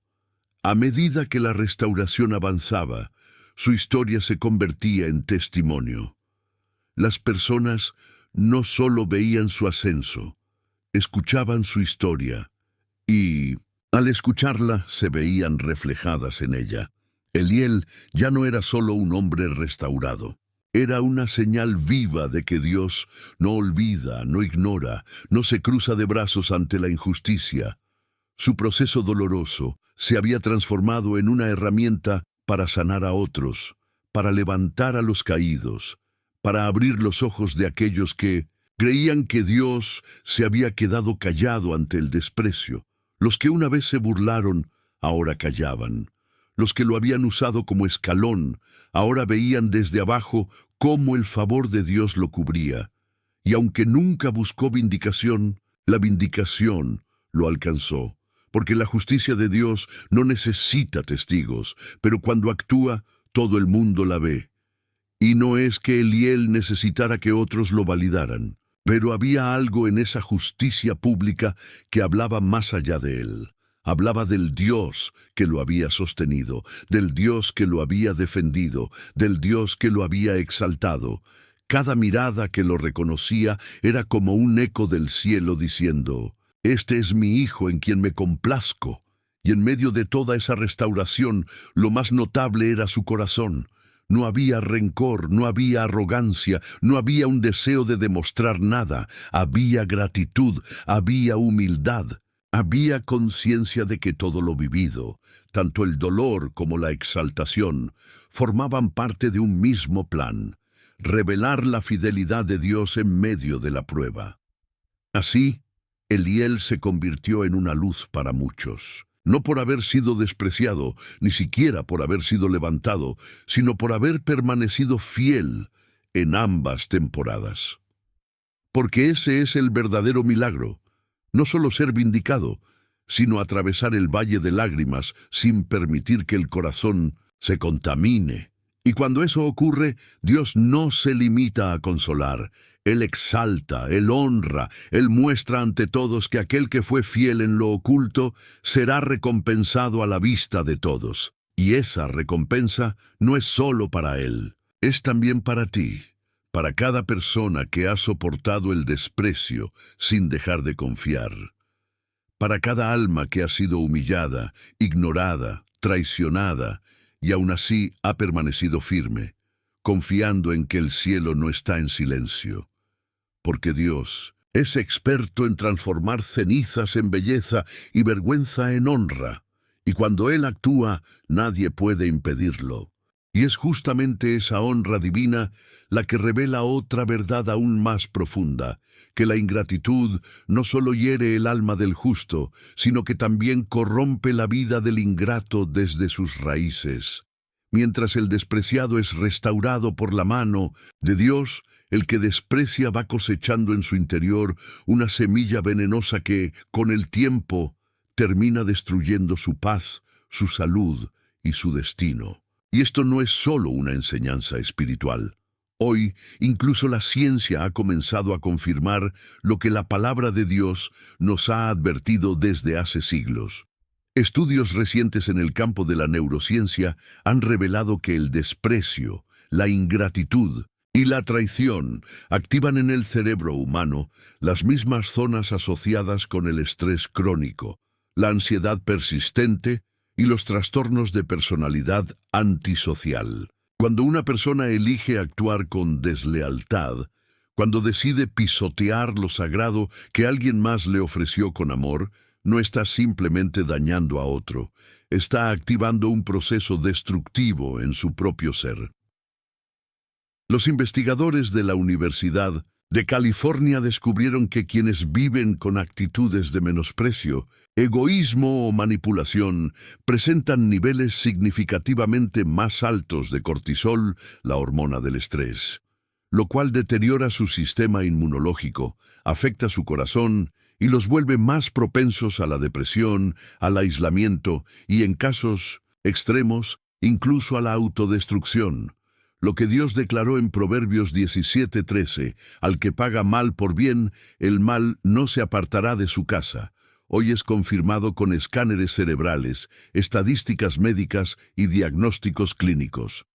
A medida que la restauración avanzaba, su historia se convertía en testimonio. Las personas no solo veían su ascenso, escuchaban su historia y, al escucharla, se veían reflejadas en ella. Eliel ya no era solo un hombre restaurado. Era una señal viva de que Dios no olvida, no ignora, no se cruza de brazos ante la injusticia. Su proceso doloroso se había transformado en una herramienta para sanar a otros, para levantar a los caídos, para abrir los ojos de aquellos que creían que Dios se había quedado callado ante el desprecio. Los que una vez se burlaron, ahora callaban. Los que lo habían usado como escalón, ahora veían desde abajo cómo el favor de Dios lo cubría, y aunque nunca buscó vindicación, la vindicación lo alcanzó, porque la justicia de Dios no necesita testigos, pero cuando actúa, todo el mundo la ve. Y no es que Eliel necesitara que otros lo validaran, pero había algo en esa justicia pública que hablaba más allá de él. Hablaba del Dios que lo había sostenido, del Dios que lo había defendido, del Dios que lo había exaltado. Cada mirada que lo reconocía era como un eco del cielo diciendo: «Este es mi Hijo en quien me complazco». Y en medio de toda esa restauración, lo más notable era su corazón. No había rencor, no había arrogancia, no había un deseo de demostrar nada. Había gratitud, había humildad. Había conciencia de que todo lo vivido, tanto el dolor como la exaltación, formaban parte de un mismo plan: revelar la fidelidad de Dios en medio de la prueba. Así, Eliel se convirtió en una luz para muchos, no por haber sido despreciado, ni siquiera por haber sido levantado, sino por haber permanecido fiel en ambas temporadas. Porque ese es el verdadero milagro. No solo ser vindicado, sino atravesar el valle de lágrimas sin permitir que el corazón se contamine. Y cuando eso ocurre, Dios no se limita a consolar. Él exalta, Él honra, Él muestra ante todos que aquel que fue fiel en lo oculto será recompensado a la vista de todos. Y esa recompensa no es solo para Él, es también para ti. Para cada persona que ha soportado el desprecio sin dejar de confiar. Para cada alma que ha sido humillada, ignorada, traicionada, y aún así ha permanecido firme, confiando en que el cielo no está en silencio. Porque Dios es experto en transformar cenizas en belleza y vergüenza en honra, y cuando Él actúa, nadie puede impedirlo. Y es justamente esa honra divina la que revela otra verdad aún más profunda, que la ingratitud no solo hiere el alma del justo, sino que también corrompe la vida del ingrato desde sus raíces. Mientras el despreciado es restaurado por la mano de Dios, el que desprecia va cosechando en su interior una semilla venenosa que, con el tiempo, termina destruyendo su paz, su salud y su destino. Y esto no es solo una enseñanza espiritual. Hoy, incluso la ciencia ha comenzado a confirmar lo que la palabra de Dios nos ha advertido desde hace siglos. Estudios recientes en el campo de la neurociencia han revelado que el desprecio, la ingratitud y la traición activan en el cerebro humano las mismas zonas asociadas con el estrés crónico, la ansiedad persistente y los trastornos de personalidad antisocial. Cuando una persona elige actuar con deslealtad, cuando decide pisotear lo sagrado que alguien más le ofreció con amor, no está simplemente dañando a otro, está activando un proceso destructivo en su propio ser. Los investigadores de la Universidad de California descubrieron que quienes viven con actitudes de menosprecio, egoísmo o manipulación presentan niveles significativamente más altos de cortisol, la hormona del estrés, lo cual deteriora su sistema inmunológico, afecta su corazón y los vuelve más propensos a la depresión, al aislamiento y, en casos extremos, incluso a la autodestrucción. Lo que Dios declaró en Proverbios 17:13, al que paga mal por bien, el mal no se apartará de su casa. Hoy es confirmado con escáneres cerebrales, estadísticas médicas y diagnósticos clínicos.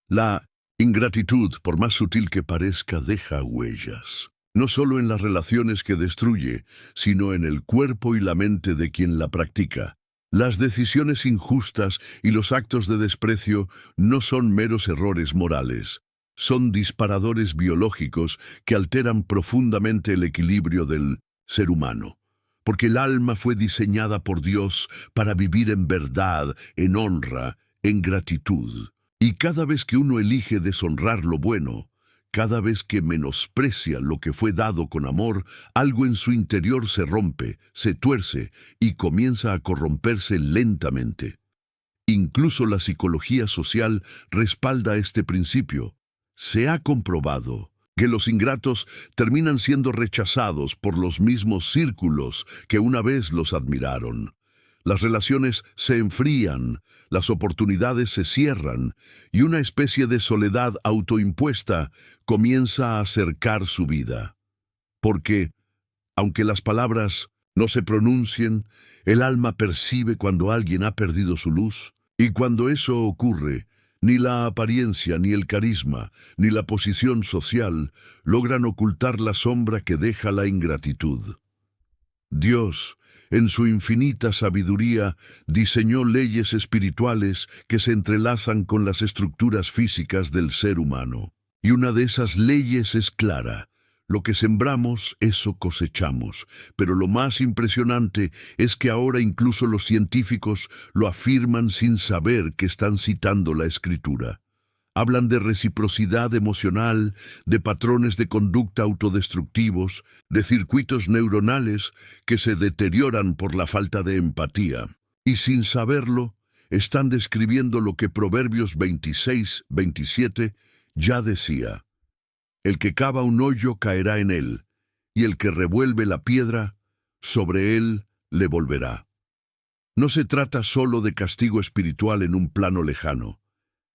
La ingratitud, por más sutil que parezca, deja huellas. No solo en las relaciones que destruye, sino en el cuerpo y la mente de quien la practica. Las decisiones injustas y los actos de desprecio no son meros errores morales, son disparadores biológicos que alteran profundamente el equilibrio del ser humano. Porque el alma fue diseñada por Dios para vivir en verdad, en honra, en gratitud. Y cada vez que uno elige deshonrar lo bueno, cada vez que menosprecia lo que fue dado con amor, algo en su interior se rompe, se tuerce y comienza a corromperse lentamente. Incluso la psicología social respalda este principio. Se ha comprobado que los ingratos terminan siendo rechazados por los mismos círculos que una vez los admiraron. Las relaciones se enfrían, las oportunidades se cierran y una especie de soledad autoimpuesta comienza a cercar su vida. Porque, aunque las palabras no se pronuncien, el alma percibe cuando alguien ha perdido su luz, y cuando eso ocurre, ni la apariencia, ni el carisma, ni la posición social logran ocultar la sombra que deja la ingratitud. Dios, en su infinita sabiduría, diseñó leyes espirituales que se entrelazan con las estructuras físicas del ser humano. Y una de esas leyes es clara: lo que sembramos, eso cosechamos. Pero lo más impresionante es que ahora incluso los científicos lo afirman sin saber que están citando la Escritura. Hablan de reciprocidad emocional, de patrones de conducta autodestructivos, de circuitos neuronales que se deterioran por la falta de empatía. Y sin saberlo, están describiendo lo que Proverbios 26:27 ya decía: el que cava un hoyo caerá en él, y el que revuelve la piedra, sobre él le volverá. No se trata solo de castigo espiritual en un plano lejano.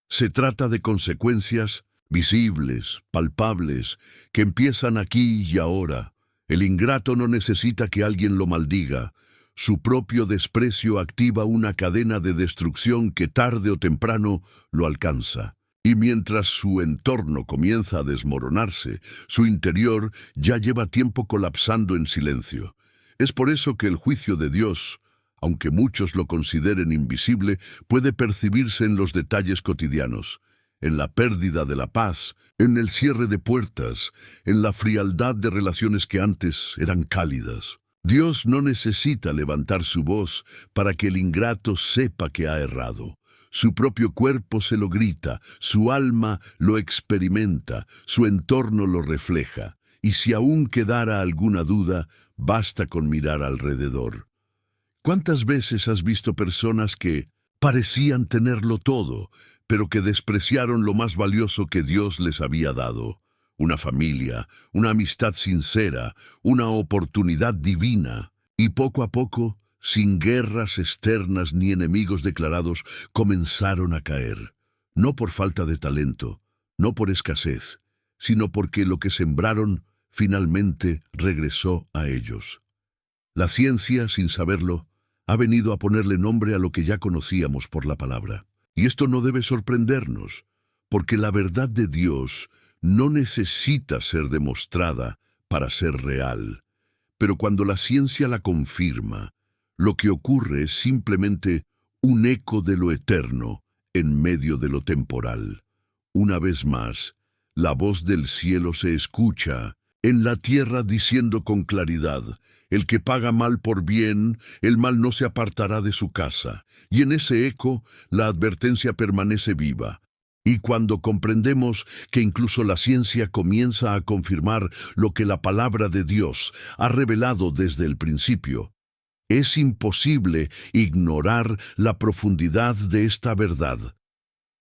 Se trata de consecuencias visibles, palpables, que empiezan aquí y ahora. El ingrato no necesita que alguien lo maldiga. Su propio desprecio activa una cadena de destrucción que tarde o temprano lo alcanza. Y mientras su entorno comienza a desmoronarse, su interior ya lleva tiempo colapsando en silencio. Es por eso que el juicio de Dios, aunque muchos lo consideren invisible, puede percibirse en los detalles cotidianos, en la pérdida de la paz, en el cierre de puertas, en la frialdad de relaciones que antes eran cálidas. Dios no necesita levantar su voz para que el ingrato sepa que ha errado. Su propio cuerpo se lo grita, su alma lo experimenta, su entorno lo refleja. Y si aún quedara alguna duda, basta con mirar alrededor. ¿Cuántas veces has visto personas que parecían tenerlo todo, pero que despreciaron lo más valioso que Dios les había dado? Una familia, una amistad sincera, una oportunidad divina. Y poco a poco, sin guerras externas ni enemigos declarados, comenzaron a caer. No por falta de talento, no por escasez, sino porque lo que sembraron finalmente regresó a ellos. La ciencia, sin saberlo, ha venido a ponerle nombre a lo que ya conocíamos por la palabra. Y esto no debe sorprendernos, porque la verdad de Dios no necesita ser demostrada para ser real. Pero cuando la ciencia la confirma, lo que ocurre es simplemente un eco de lo eterno en medio de lo temporal. Una vez más, la voz del cielo se escucha en la tierra diciendo con claridad: el que paga mal por bien, el mal no se apartará de su casa. Y en ese eco, la advertencia permanece viva. Y cuando comprendemos que incluso la ciencia comienza a confirmar lo que la palabra de Dios ha revelado desde el principio, es imposible ignorar la profundidad de esta verdad.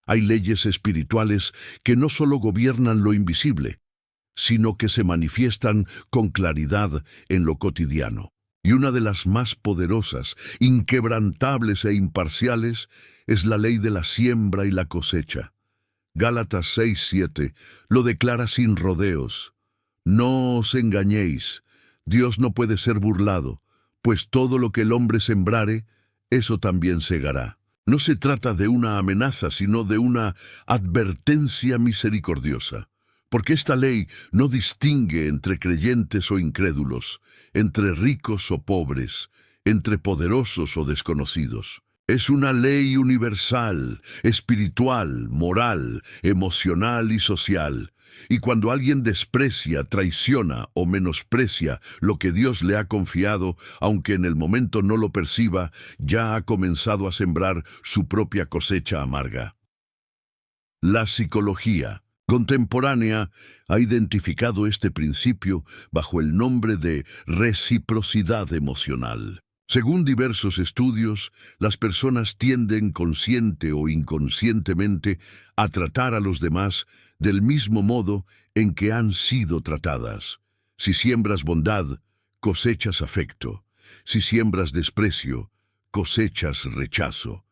Hay leyes espirituales que no solo gobiernan lo invisible, sino que se manifiestan con claridad en lo cotidiano. Y una de las más poderosas, inquebrantables e imparciales es la ley de la siembra y la cosecha. Gálatas 6:7 lo declara sin rodeos. No os engañéis, Dios no puede ser burlado, pues todo lo que el hombre sembrare, eso también segará. No se trata de una amenaza, sino de una advertencia misericordiosa. Porque esta ley no distingue entre creyentes o incrédulos, entre ricos o pobres, entre poderosos o desconocidos. Es una ley universal, espiritual, moral, emocional y social. Y cuando alguien desprecia, traiciona o menosprecia lo que Dios le ha confiado, aunque en el momento no lo perciba, ya ha comenzado a sembrar su propia cosecha amarga. La psicología contemporánea ha identificado este principio bajo el nombre de reciprocidad emocional. Según diversos estudios, las personas tienden consciente o inconscientemente a tratar a los demás del mismo modo en que han sido tratadas. Si siembras bondad, cosechas afecto. Si siembras desprecio, cosechas rechazo.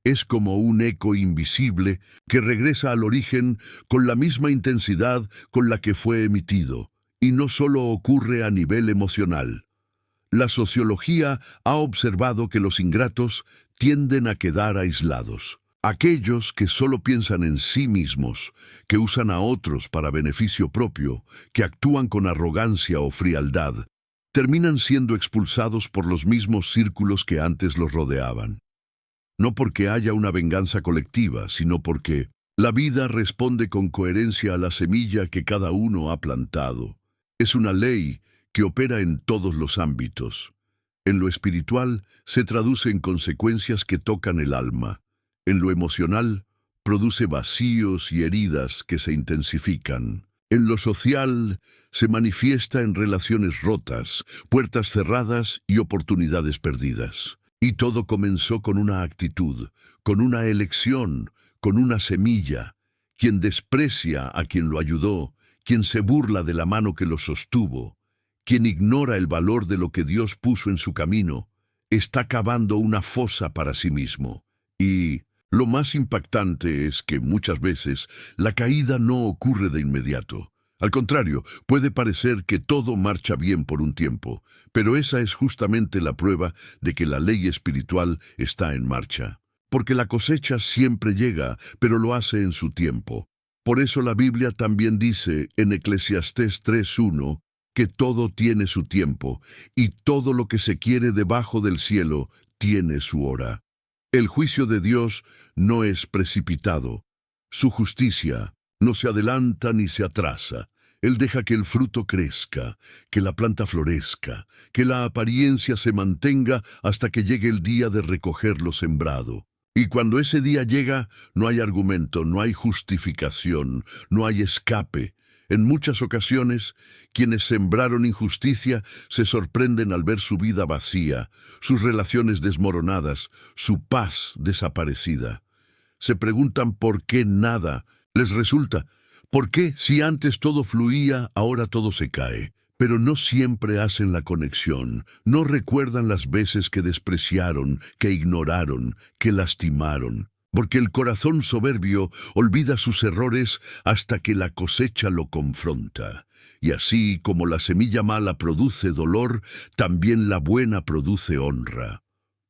Es como un eco invisible que regresa al origen con la misma intensidad con la que fue emitido, y no solo ocurre a nivel emocional. La sociología ha observado que los ingratos tienden a quedar aislados. Aquellos que solo piensan en sí mismos, que usan a otros para beneficio propio, que actúan con arrogancia o frialdad, terminan siendo expulsados por los mismos círculos que antes los rodeaban. No porque haya una venganza colectiva, sino porque la vida responde con coherencia a la semilla que cada uno ha plantado. Es una ley que opera en todos los ámbitos. En lo espiritual se traduce en consecuencias que tocan el alma. En lo emocional produce vacíos y heridas que se intensifican. En lo social se manifiesta en relaciones rotas, puertas cerradas y oportunidades perdidas. Y todo comenzó con una actitud, con una elección, con una semilla. Quien desprecia a quien lo ayudó, quien se burla de la mano que lo sostuvo, quien ignora el valor de lo que Dios puso en su camino, está cavando una fosa para sí mismo. Y lo más impactante es que muchas veces la caída no ocurre de inmediato. Al contrario, puede parecer que todo marcha bien por un tiempo, pero esa es justamente la prueba de que la ley espiritual está en marcha. Porque la cosecha siempre llega, pero lo hace en su tiempo. Por eso la Biblia también dice en Eclesiastés 3:1 que todo tiene su tiempo, y todo lo que se quiere debajo del cielo tiene su hora. El juicio de Dios no es precipitado. Su justicia no se adelanta ni se atrasa. Él deja que el fruto crezca, que la planta florezca, que la apariencia se mantenga hasta que llegue el día de recoger lo sembrado. Y cuando ese día llega, no hay argumento, no hay justificación, no hay escape. En muchas ocasiones, quienes sembraron injusticia se sorprenden al ver su vida vacía, sus relaciones desmoronadas, su paz desaparecida. Se preguntan por qué nada les resulta. ¿Por qué, si antes todo fluía, ahora todo se cae? Pero no siempre hacen la conexión, no recuerdan las veces que despreciaron, que ignoraron, que lastimaron. Porque el corazón soberbio olvida sus errores hasta que la cosecha lo confronta. Y así como la semilla mala produce dolor, también la buena produce honra.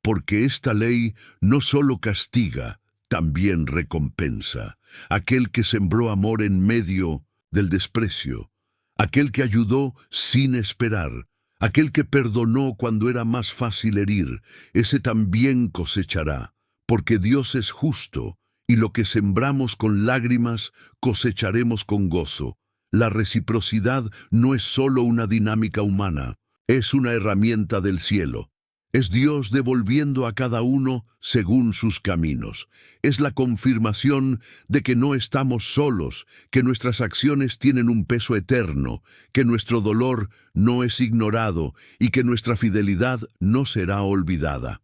Porque esta ley no solo castiga, también recompensa. Aquel que sembró amor en medio del desprecio, aquel que ayudó sin esperar, aquel que perdonó cuando era más fácil herir, ese también cosechará. Porque Dios es justo, y lo que sembramos con lágrimas, cosecharemos con gozo. La reciprocidad no es solo una dinámica humana, es una herramienta del cielo. Es Dios devolviendo a cada uno según sus caminos. Es la confirmación de que no estamos solos, que nuestras acciones tienen un peso eterno, que nuestro dolor no es ignorado y que nuestra fidelidad no será olvidada.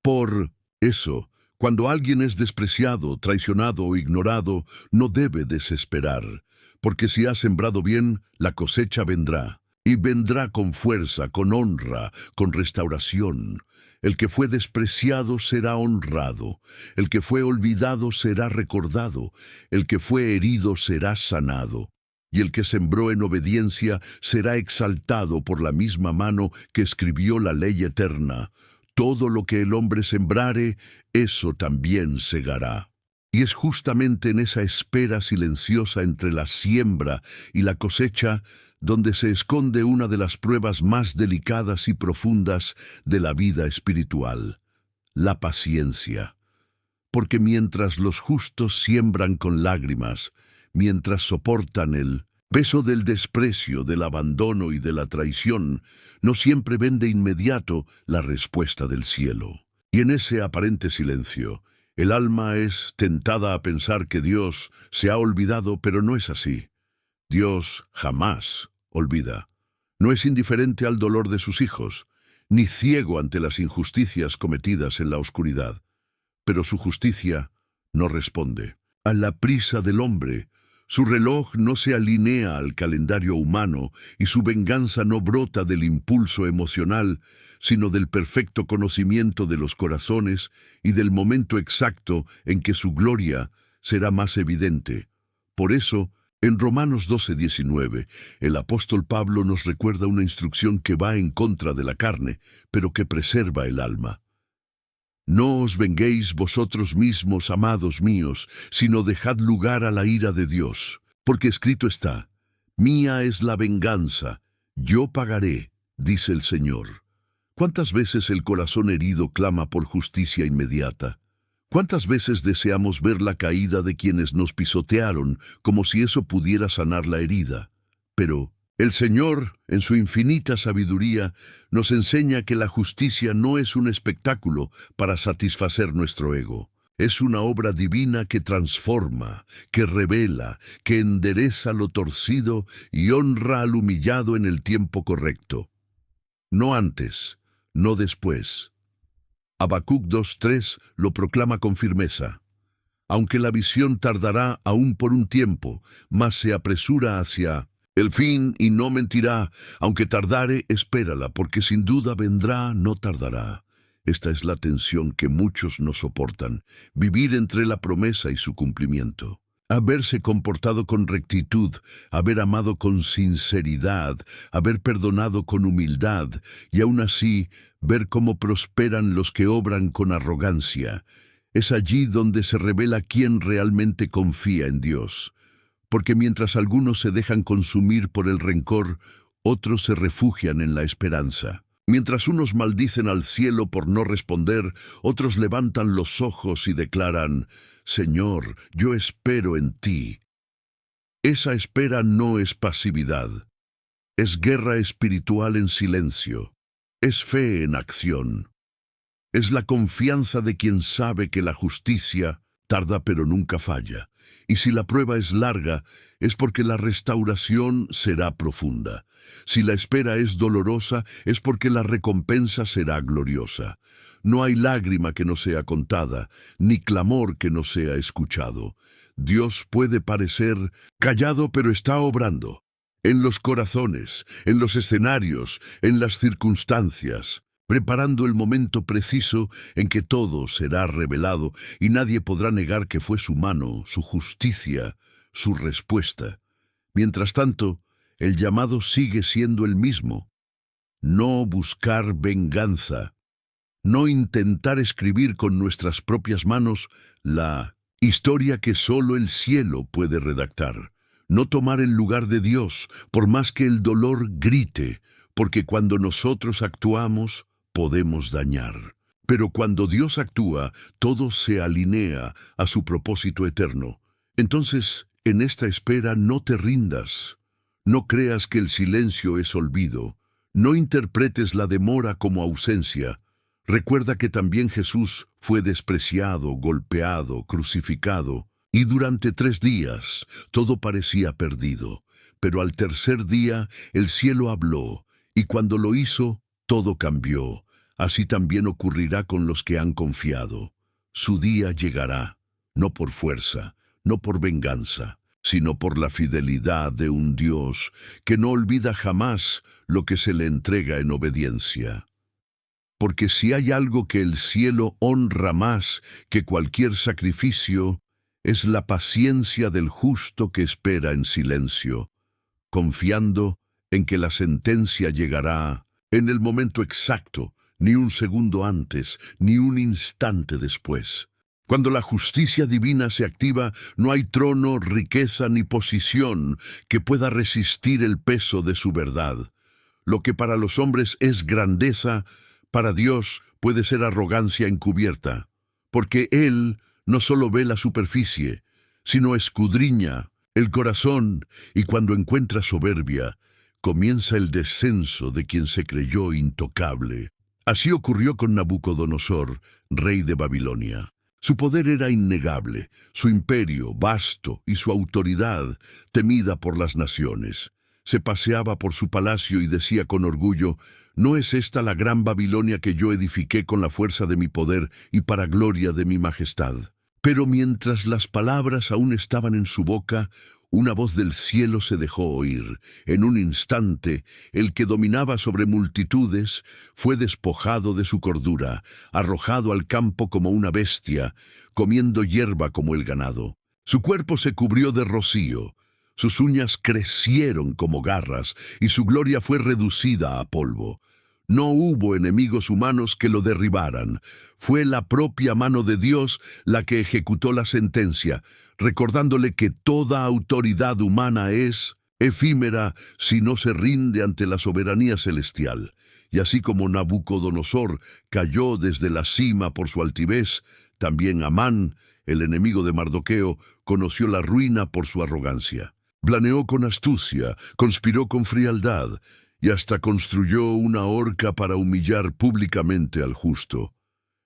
Por eso, cuando alguien es despreciado, traicionado o ignorado, no debe desesperar, porque si ha sembrado bien, la cosecha vendrá, y vendrá con fuerza, con honra, con restauración. El que fue despreciado será honrado, el que fue olvidado será recordado, el que fue herido será sanado. Y el que sembró en obediencia será exaltado por la misma mano que escribió la ley eterna. Todo lo que el hombre sembrare, eso también segará. Y es justamente en esa espera silenciosa entre la siembra y la cosecha donde se esconde una de las pruebas más delicadas y profundas de la vida espiritual, la paciencia. Porque mientras los justos siembran con lágrimas, mientras soportan el peso del desprecio, del abandono y de la traición, no siempre ven de inmediato la respuesta del cielo. Y en ese aparente silencio, el alma es tentada a pensar que Dios se ha olvidado, pero no es así. Dios jamás olvida. No es indiferente al dolor de sus hijos, ni ciego ante las injusticias cometidas en la oscuridad. Pero su justicia no responde a la prisa del hombre. Su reloj no se alinea al calendario humano y su venganza no brota del impulso emocional, sino del perfecto conocimiento de los corazones y del momento exacto en que su gloria será más evidente. Por eso, en Romanos 12:19, el apóstol Pablo nos recuerda una instrucción que va en contra de la carne, pero que preserva el alma. No os venguéis vosotros mismos, amados míos, sino dejad lugar a la ira de Dios, porque escrito está: mía es la venganza, yo pagaré, dice el Señor. ¿Cuántas veces el corazón herido clama por justicia inmediata? ¿Cuántas veces deseamos ver la caída de quienes nos pisotearon, como si eso pudiera sanar la herida? Pero el Señor, en su infinita sabiduría, nos enseña que la justicia no es un espectáculo para satisfacer nuestro ego. Es una obra divina que transforma, que revela, que endereza lo torcido y honra al humillado en el tiempo correcto. No antes, no después. Habacuc 2:3 lo proclama con firmeza. Aunque la visión tardará aún por un tiempo, mas se apresura hacia el fin y no mentirá. Aunque tardare, espérala, porque sin duda vendrá, no tardará. Esta es la tensión que muchos no soportan, vivir entre la promesa y su cumplimiento. Haberse comportado con rectitud, haber amado con sinceridad, haber perdonado con humildad, y aún así ver cómo prosperan los que obran con arrogancia. Es allí donde se revela quién realmente confía en Dios. Porque mientras algunos se dejan consumir por el rencor, otros se refugian en la esperanza. Mientras unos maldicen al cielo por no responder, otros levantan los ojos y declaran: Señor, yo espero en ti. Esa espera no es pasividad. Es guerra espiritual en silencio. Es fe en acción. Es la confianza de quien sabe que la justicia tarda pero nunca falla. Y si la prueba es larga, es porque la restauración será profunda. Si la espera es dolorosa, es porque la recompensa será gloriosa. No hay lágrima que no sea contada, ni clamor que no sea escuchado. Dios puede parecer callado, pero está obrando. En los corazones, en los escenarios, en las circunstancias, preparando el momento preciso en que todo será revelado y nadie podrá negar que fue su mano, su justicia, su respuesta. Mientras tanto, el llamado sigue siendo el mismo: no buscar venganza, no intentar escribir con nuestras propias manos la historia que solo el cielo puede redactar, no tomar el lugar de Dios, por más que el dolor grite, porque cuando nosotros actuamos, podemos dañar. Pero cuando Dios actúa, todo se alinea a su propósito eterno. Entonces, en esta espera no te rindas. No creas que el silencio es olvido. No interpretes la demora como ausencia. Recuerda que también Jesús fue despreciado, golpeado, crucificado, y durante 3 días todo parecía perdido. Pero al tercer día el cielo habló, y cuando lo hizo, todo cambió. Así también ocurrirá con los que han confiado. Su día llegará, no por fuerza, no por venganza, sino por la fidelidad de un Dios que no olvida jamás lo que se le entrega en obediencia. Porque si hay algo que el cielo honra más que cualquier sacrificio, es la paciencia del justo que espera en silencio, confiando en que la sentencia llegará en el momento exacto, ni un segundo antes, ni un instante después. Cuando la justicia divina se activa, no hay trono, riqueza ni posición que pueda resistir el peso de su verdad. Lo que para los hombres es grandeza, para Dios puede ser arrogancia encubierta, porque Él no solo ve la superficie, sino escudriña el corazón, y cuando encuentra soberbia, comienza el descenso de quien se creyó intocable. Así ocurrió con Nabucodonosor, rey de Babilonia. Su poder era innegable, su imperio vasto y su autoridad temida por las naciones. Se paseaba por su palacio y decía con orgullo: «¿No es esta la gran Babilonia que yo edifiqué con la fuerza de mi poder y para gloria de mi majestad?» Pero mientras las palabras aún estaban en su boca, una voz del cielo se dejó oír. En un instante, el que dominaba sobre multitudes fue despojado de su cordura, arrojado al campo como una bestia, comiendo hierba como el ganado. Su cuerpo se cubrió de rocío, sus uñas crecieron como garras, y su gloria fue reducida a polvo. No hubo enemigos humanos que lo derribaran. Fue la propia mano de Dios la que ejecutó la sentencia, recordándole que toda autoridad humana es efímera si no se rinde ante la soberanía celestial. Y así como Nabucodonosor cayó desde la cima por su altivez, también Amán, el enemigo de Mardoqueo, conoció la ruina por su arrogancia. Planeó con astucia, conspiró con frialdad, y hasta construyó una horca para humillar públicamente al justo.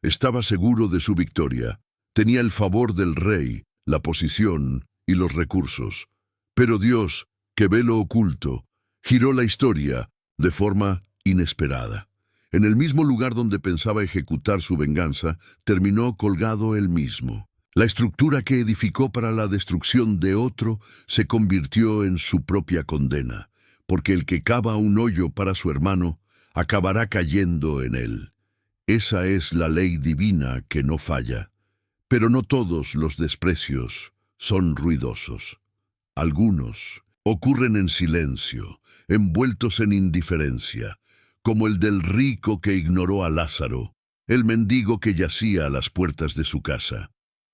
Estaba seguro de su victoria. Tenía el favor del rey, la posición y los recursos. Pero Dios, que ve lo oculto, giró la historia de forma inesperada. En el mismo lugar donde pensaba ejecutar su venganza, terminó colgado él mismo. La estructura que edificó para la destrucción de otro se convirtió en su propia condena, porque el que cava un hoyo para su hermano acabará cayendo en él. Esa es la ley divina que no falla. Pero no todos los desprecios son ruidosos. Algunos ocurren en silencio, envueltos en indiferencia, como el del rico que ignoró a Lázaro, el mendigo que yacía a las puertas de su casa.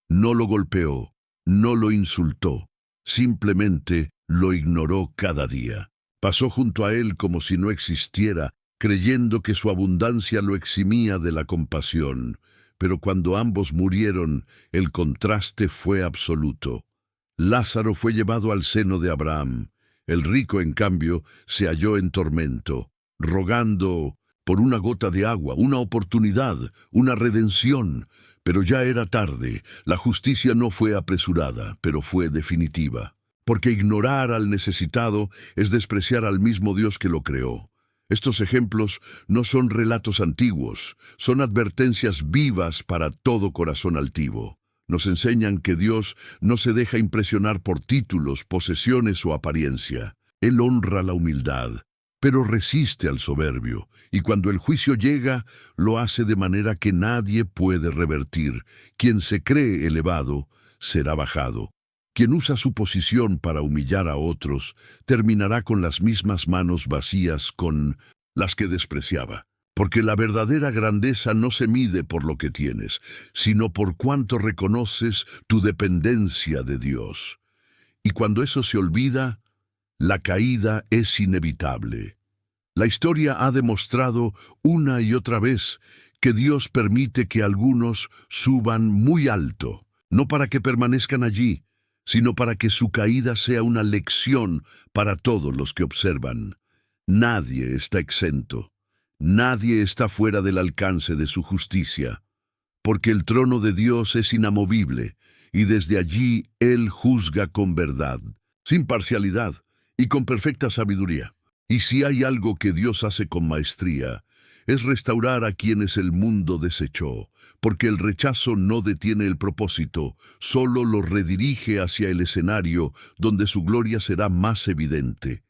No lo golpeó, no lo insultó, simplemente lo ignoró cada día. Pasó junto a él como si no existiera, creyendo que su abundancia lo eximía de la compasión. Pero cuando ambos murieron, el contraste fue absoluto. Lázaro fue llevado al seno de Abraham. El rico, en cambio, se halló en tormento, rogando por una gota de agua, una oportunidad, una redención. Pero ya era tarde. La justicia no fue apresurada, pero fue definitiva. Porque ignorar al necesitado es despreciar al mismo Dios que lo creó. Estos ejemplos no son relatos antiguos, son advertencias vivas para todo corazón altivo. Nos enseñan que Dios no se deja impresionar por títulos, posesiones o apariencia. Él honra la humildad, pero resiste al soberbio, y cuando el juicio llega, lo hace de manera que nadie puede revertir. Quien se cree elevado, será bajado. Quien usa su posición para humillar a otros, terminará con las mismas manos vacías con las que despreciaba. Porque la verdadera grandeza no se mide por lo que tienes, sino por cuánto reconoces tu dependencia de Dios. Y cuando eso se olvida, la caída es inevitable. La historia ha demostrado una y otra vez que Dios permite que algunos suban muy alto, no para que permanezcan allí, sino para que su caída sea una lección para todos los que observan. Nadie está exento, nadie está fuera del alcance de su justicia, porque el trono de Dios es inamovible, y desde allí Él juzga con verdad, sin parcialidad y con perfecta sabiduría. Y si hay algo que Dios hace con maestría, es restaurar a quienes el mundo desechó, porque el rechazo no detiene el propósito, solo lo redirige hacia el escenario donde su gloria será más evidente.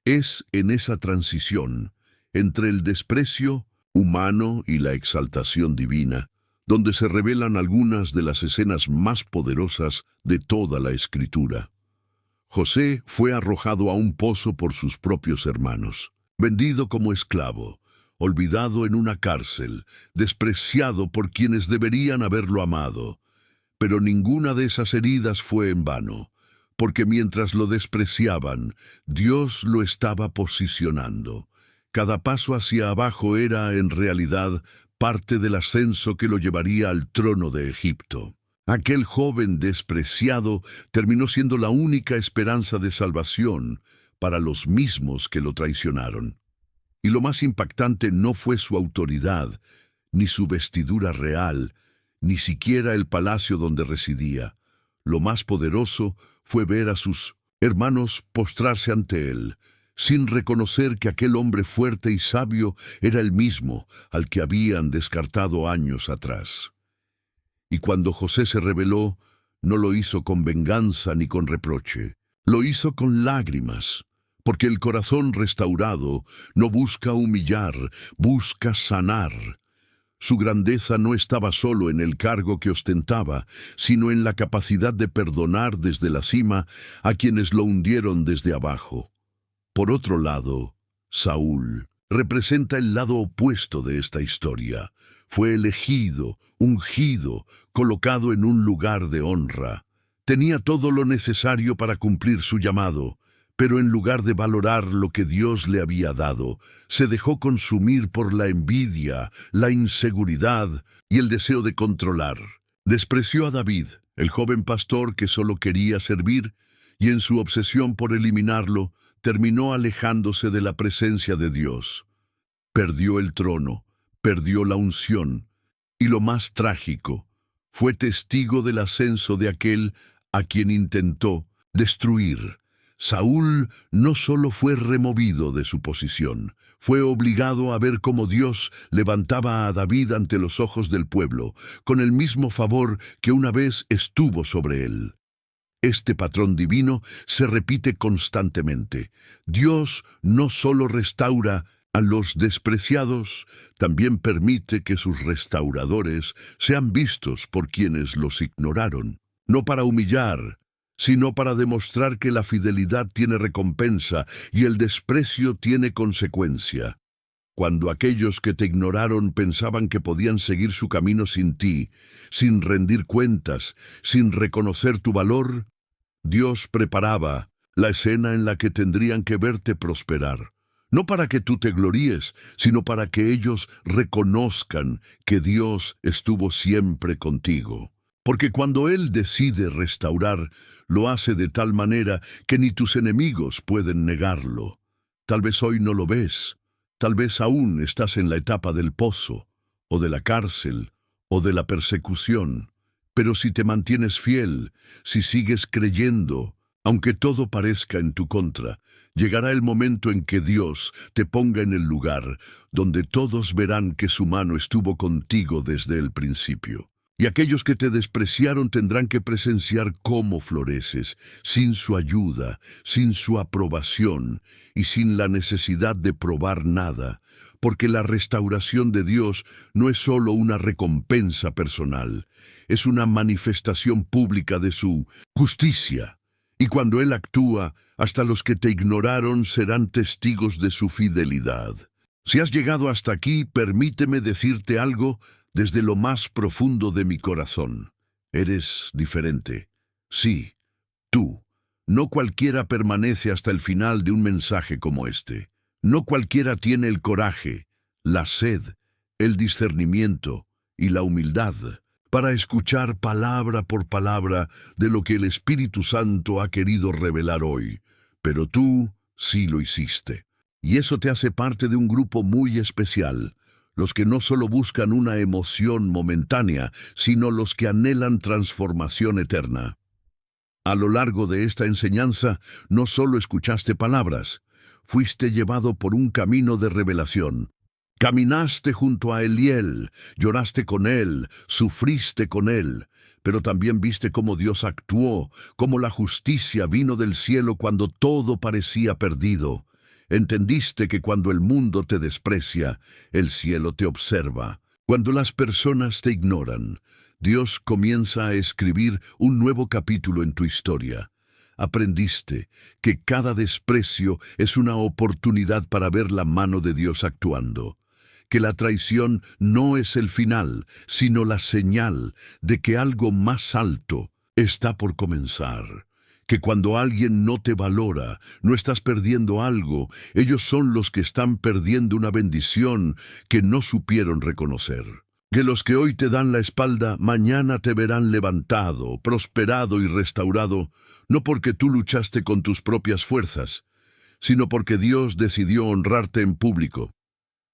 Es en esa transición, entre el desprecio humano y la exaltación divina, donde se revelan algunas de las escenas más poderosas de toda la Escritura. José fue arrojado a un pozo por sus propios hermanos, vendido como esclavo, olvidado en una cárcel, despreciado por quienes deberían haberlo amado. Pero ninguna de esas heridas fue en vano, porque mientras lo despreciaban, Dios lo estaba posicionando. Cada paso hacia abajo era, en realidad, parte del ascenso que lo llevaría al trono de Egipto. Aquel joven despreciado terminó siendo la única esperanza de salvación para los mismos que lo traicionaron. Y lo más impactante no fue su autoridad, ni su vestidura real, ni siquiera el palacio donde residía. Lo más poderoso fue ver a sus hermanos postrarse ante él, sin reconocer que aquel hombre fuerte y sabio era el mismo al que habían descartado años atrás. Y cuando José se rebeló, no lo hizo con venganza ni con reproche, lo hizo con lágrimas, porque el corazón restaurado no busca humillar, busca sanar. Su grandeza no estaba solo en el cargo que ostentaba, sino en la capacidad de perdonar desde la cima a quienes lo hundieron desde abajo. Por otro lado, Saúl representa el lado opuesto de esta historia. Fue elegido, ungido, colocado en un lugar de honra. Tenía todo lo necesario para cumplir su llamado, pero en lugar de valorar lo que Dios le había dado, se dejó consumir por la envidia, la inseguridad y el deseo de controlar. Despreció a David, el joven pastor que solo quería servir, y en su obsesión por eliminarlo, terminó alejándose de la presencia de Dios. Perdió el trono, perdió la unción, y lo más trágico, fue testigo del ascenso de aquel a quien intentó destruir. Saúl no solo fue removido de su posición, fue obligado a ver cómo Dios levantaba a David ante los ojos del pueblo, con el mismo favor que una vez estuvo sobre él. Este patrón divino se repite constantemente. Dios no solo restaura a los despreciados, también permite que sus restauradores sean vistos por quienes los ignoraron, no para humillar, sino para demostrar que la fidelidad tiene recompensa y el desprecio tiene consecuencia. Cuando aquellos que te ignoraron pensaban que podían seguir su camino sin ti, sin rendir cuentas, sin reconocer tu valor, Dios preparaba la escena en la que tendrían que verte prosperar. No para que tú te gloríes, sino para que ellos reconozcan que Dios estuvo siempre contigo. Porque cuando Él decide restaurar, lo hace de tal manera que ni tus enemigos pueden negarlo. Tal vez hoy no lo ves, tal vez aún estás en la etapa del pozo, o de la cárcel, o de la persecución. Pero si te mantienes fiel, si sigues creyendo, aunque todo parezca en tu contra, llegará el momento en que Dios te ponga en el lugar donde todos verán que su mano estuvo contigo desde el principio. Y aquellos que te despreciaron tendrán que presenciar cómo floreces, sin su ayuda, sin su aprobación y sin la necesidad de probar nada, porque la restauración de Dios no es solo una recompensa personal, es una manifestación pública de su justicia. Y cuando Él actúa, hasta los que te ignoraron serán testigos de su fidelidad. Si has llegado hasta aquí, permíteme decirte algo desde lo más profundo de mi corazón. Eres diferente. Sí, tú. No cualquiera permanece hasta el final de un mensaje como este. No cualquiera tiene el coraje, la sed, el discernimiento y la humildad para escuchar palabra por palabra de lo que el Espíritu Santo ha querido revelar hoy. Pero tú sí lo hiciste. Y eso te hace parte de un grupo muy especial, los que no solo buscan una emoción momentánea, sino los que anhelan transformación eterna. A lo largo de esta enseñanza, no solo escuchaste palabras, fuiste llevado por un camino de revelación. Caminaste junto a Eliel, lloraste con él, sufriste con él, pero también viste cómo Dios actuó, cómo la justicia vino del cielo cuando todo parecía perdido. Entendiste que cuando el mundo te desprecia, el cielo te observa. Cuando las personas te ignoran, Dios comienza a escribir un nuevo capítulo en tu historia. Aprendiste que cada desprecio es una oportunidad para ver la mano de Dios actuando, que la traición no es el final, sino la señal de que algo más alto está por comenzar. Que cuando alguien no te valora, no estás perdiendo algo, ellos son los que están perdiendo una bendición que no supieron reconocer. Que los que hoy te dan la espalda, mañana te verán levantado, prosperado y restaurado, no porque tú luchaste con tus propias fuerzas, sino porque Dios decidió honrarte en público.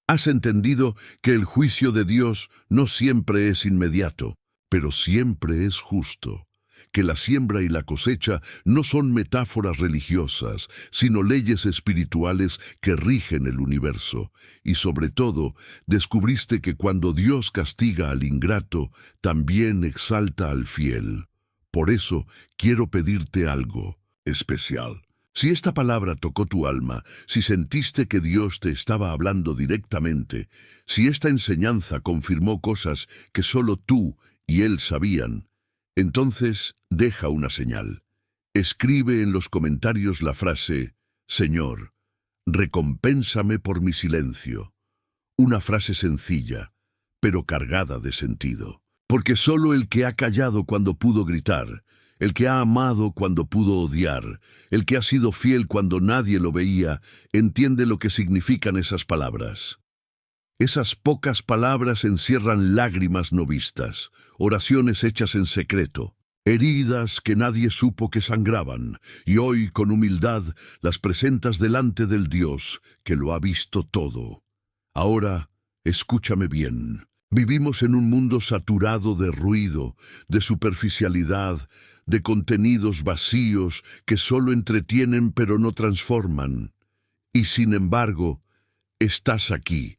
Has entendido que el juicio de Dios no siempre es inmediato, pero siempre es justo. que la siembra y la cosecha no son metáforas religiosas, sino leyes espirituales que rigen el universo. Y sobre todo, descubriste que cuando Dios castiga al ingrato, también exalta al fiel. Por eso, quiero pedirte algo especial. Si esta palabra tocó tu alma, si sentiste que Dios te estaba hablando directamente, si esta enseñanza confirmó cosas que solo tú y Él sabían, entonces deja una señal. Escribe en los comentarios la frase, Señor, recompénsame por mi silencio. Una frase sencilla, pero cargada de sentido. Porque solo el que ha callado cuando pudo gritar, el que ha amado cuando pudo odiar, el que ha sido fiel cuando nadie lo veía, entiende lo que significan esas palabras. Esas pocas palabras encierran lágrimas no vistas, oraciones hechas en secreto, heridas que nadie supo que sangraban, y hoy, con humildad, las presentas delante del Dios que lo ha visto todo. Ahora, escúchame bien. Vivimos en un mundo saturado de ruido, de superficialidad, de contenidos vacíos que solo entretienen pero no transforman. Y sin embargo, estás aquí,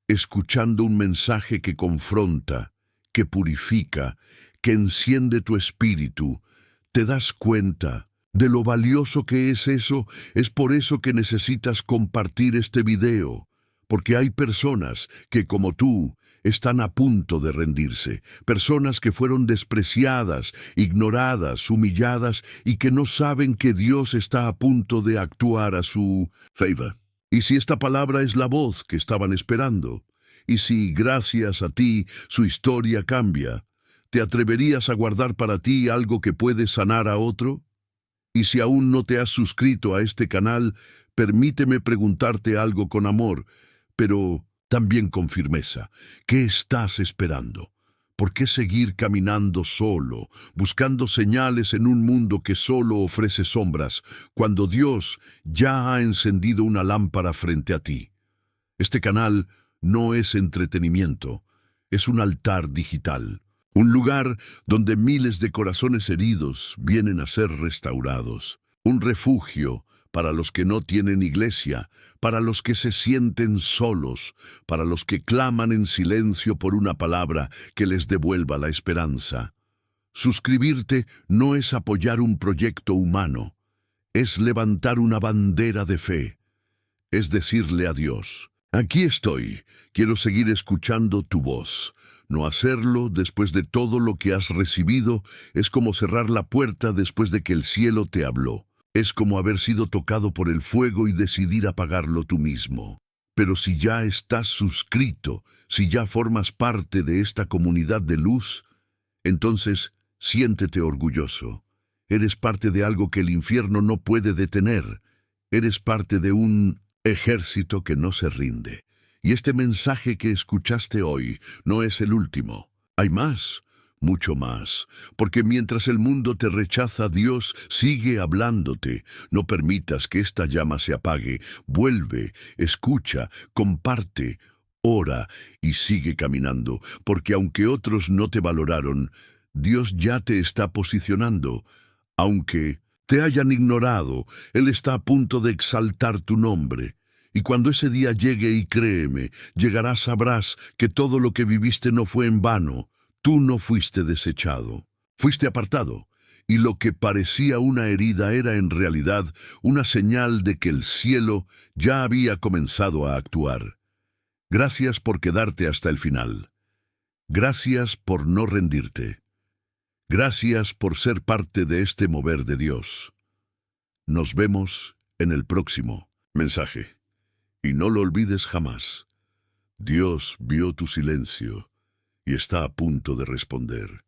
escuchando un mensaje que confronta, que purifica, que enciende tu espíritu. ¿Te das cuenta de lo valioso que es eso? Es por eso que necesitas compartir este video, porque hay personas que, como tú, están a punto de rendirse, personas que fueron despreciadas, ignoradas, humilladas y que no saben que Dios está a punto de actuar a su favor. Y si esta palabra es la voz que estaban esperando, y si gracias a ti su historia cambia, ¿te atreverías a guardar para ti algo que puede sanar a otro? Y si aún no te has suscrito a este canal, permíteme preguntarte algo con amor, pero también con firmeza. ¿Qué estás esperando? ¿Por qué seguir caminando solo, buscando señales en un mundo que solo ofrece sombras, cuando Dios ya ha encendido una lámpara frente a ti? Este canal no es entretenimiento, es un altar digital, un lugar donde miles de corazones heridos vienen a ser restaurados, un refugio para los que no tienen iglesia, para los que se sienten solos, para los que claman en silencio por una palabra que les devuelva la esperanza. Suscribirte no es apoyar un proyecto humano, es levantar una bandera de fe, es decirle a Dios, aquí estoy, quiero seguir escuchando tu voz. No hacerlo después de todo lo que has recibido es como cerrar la puerta después de que el cielo te habló. Es como haber sido tocado por el fuego y decidir apagarlo tú mismo. Pero si ya estás suscrito, si ya formas parte de esta comunidad de luz, entonces siéntete orgulloso. Eres parte de algo que el infierno no puede detener. Eres parte de un ejército que no se rinde. Y este mensaje que escuchaste hoy no es el último. Hay más. Mucho más, porque mientras el mundo te rechaza, Dios sigue hablándote. No permitas que esta llama se apague. Vuelve, escucha, comparte, ora y sigue caminando, porque aunque otros no te valoraron, Dios ya te está posicionando. Aunque te hayan ignorado, Él está a punto de exaltar tu nombre. Y cuando ese día llegue, y créeme, llegarás, sabrás que todo lo que viviste no fue en vano. Tú no fuiste desechado, fuiste apartado, y lo que parecía una herida era en realidad una señal de que el cielo ya había comenzado a actuar. Gracias por quedarte hasta el final. Gracias por no rendirte. Gracias por ser parte de este mover de Dios. Nos vemos en el próximo mensaje. Y no lo olvides jamás. Dios vio tu silencio y está a punto de responder.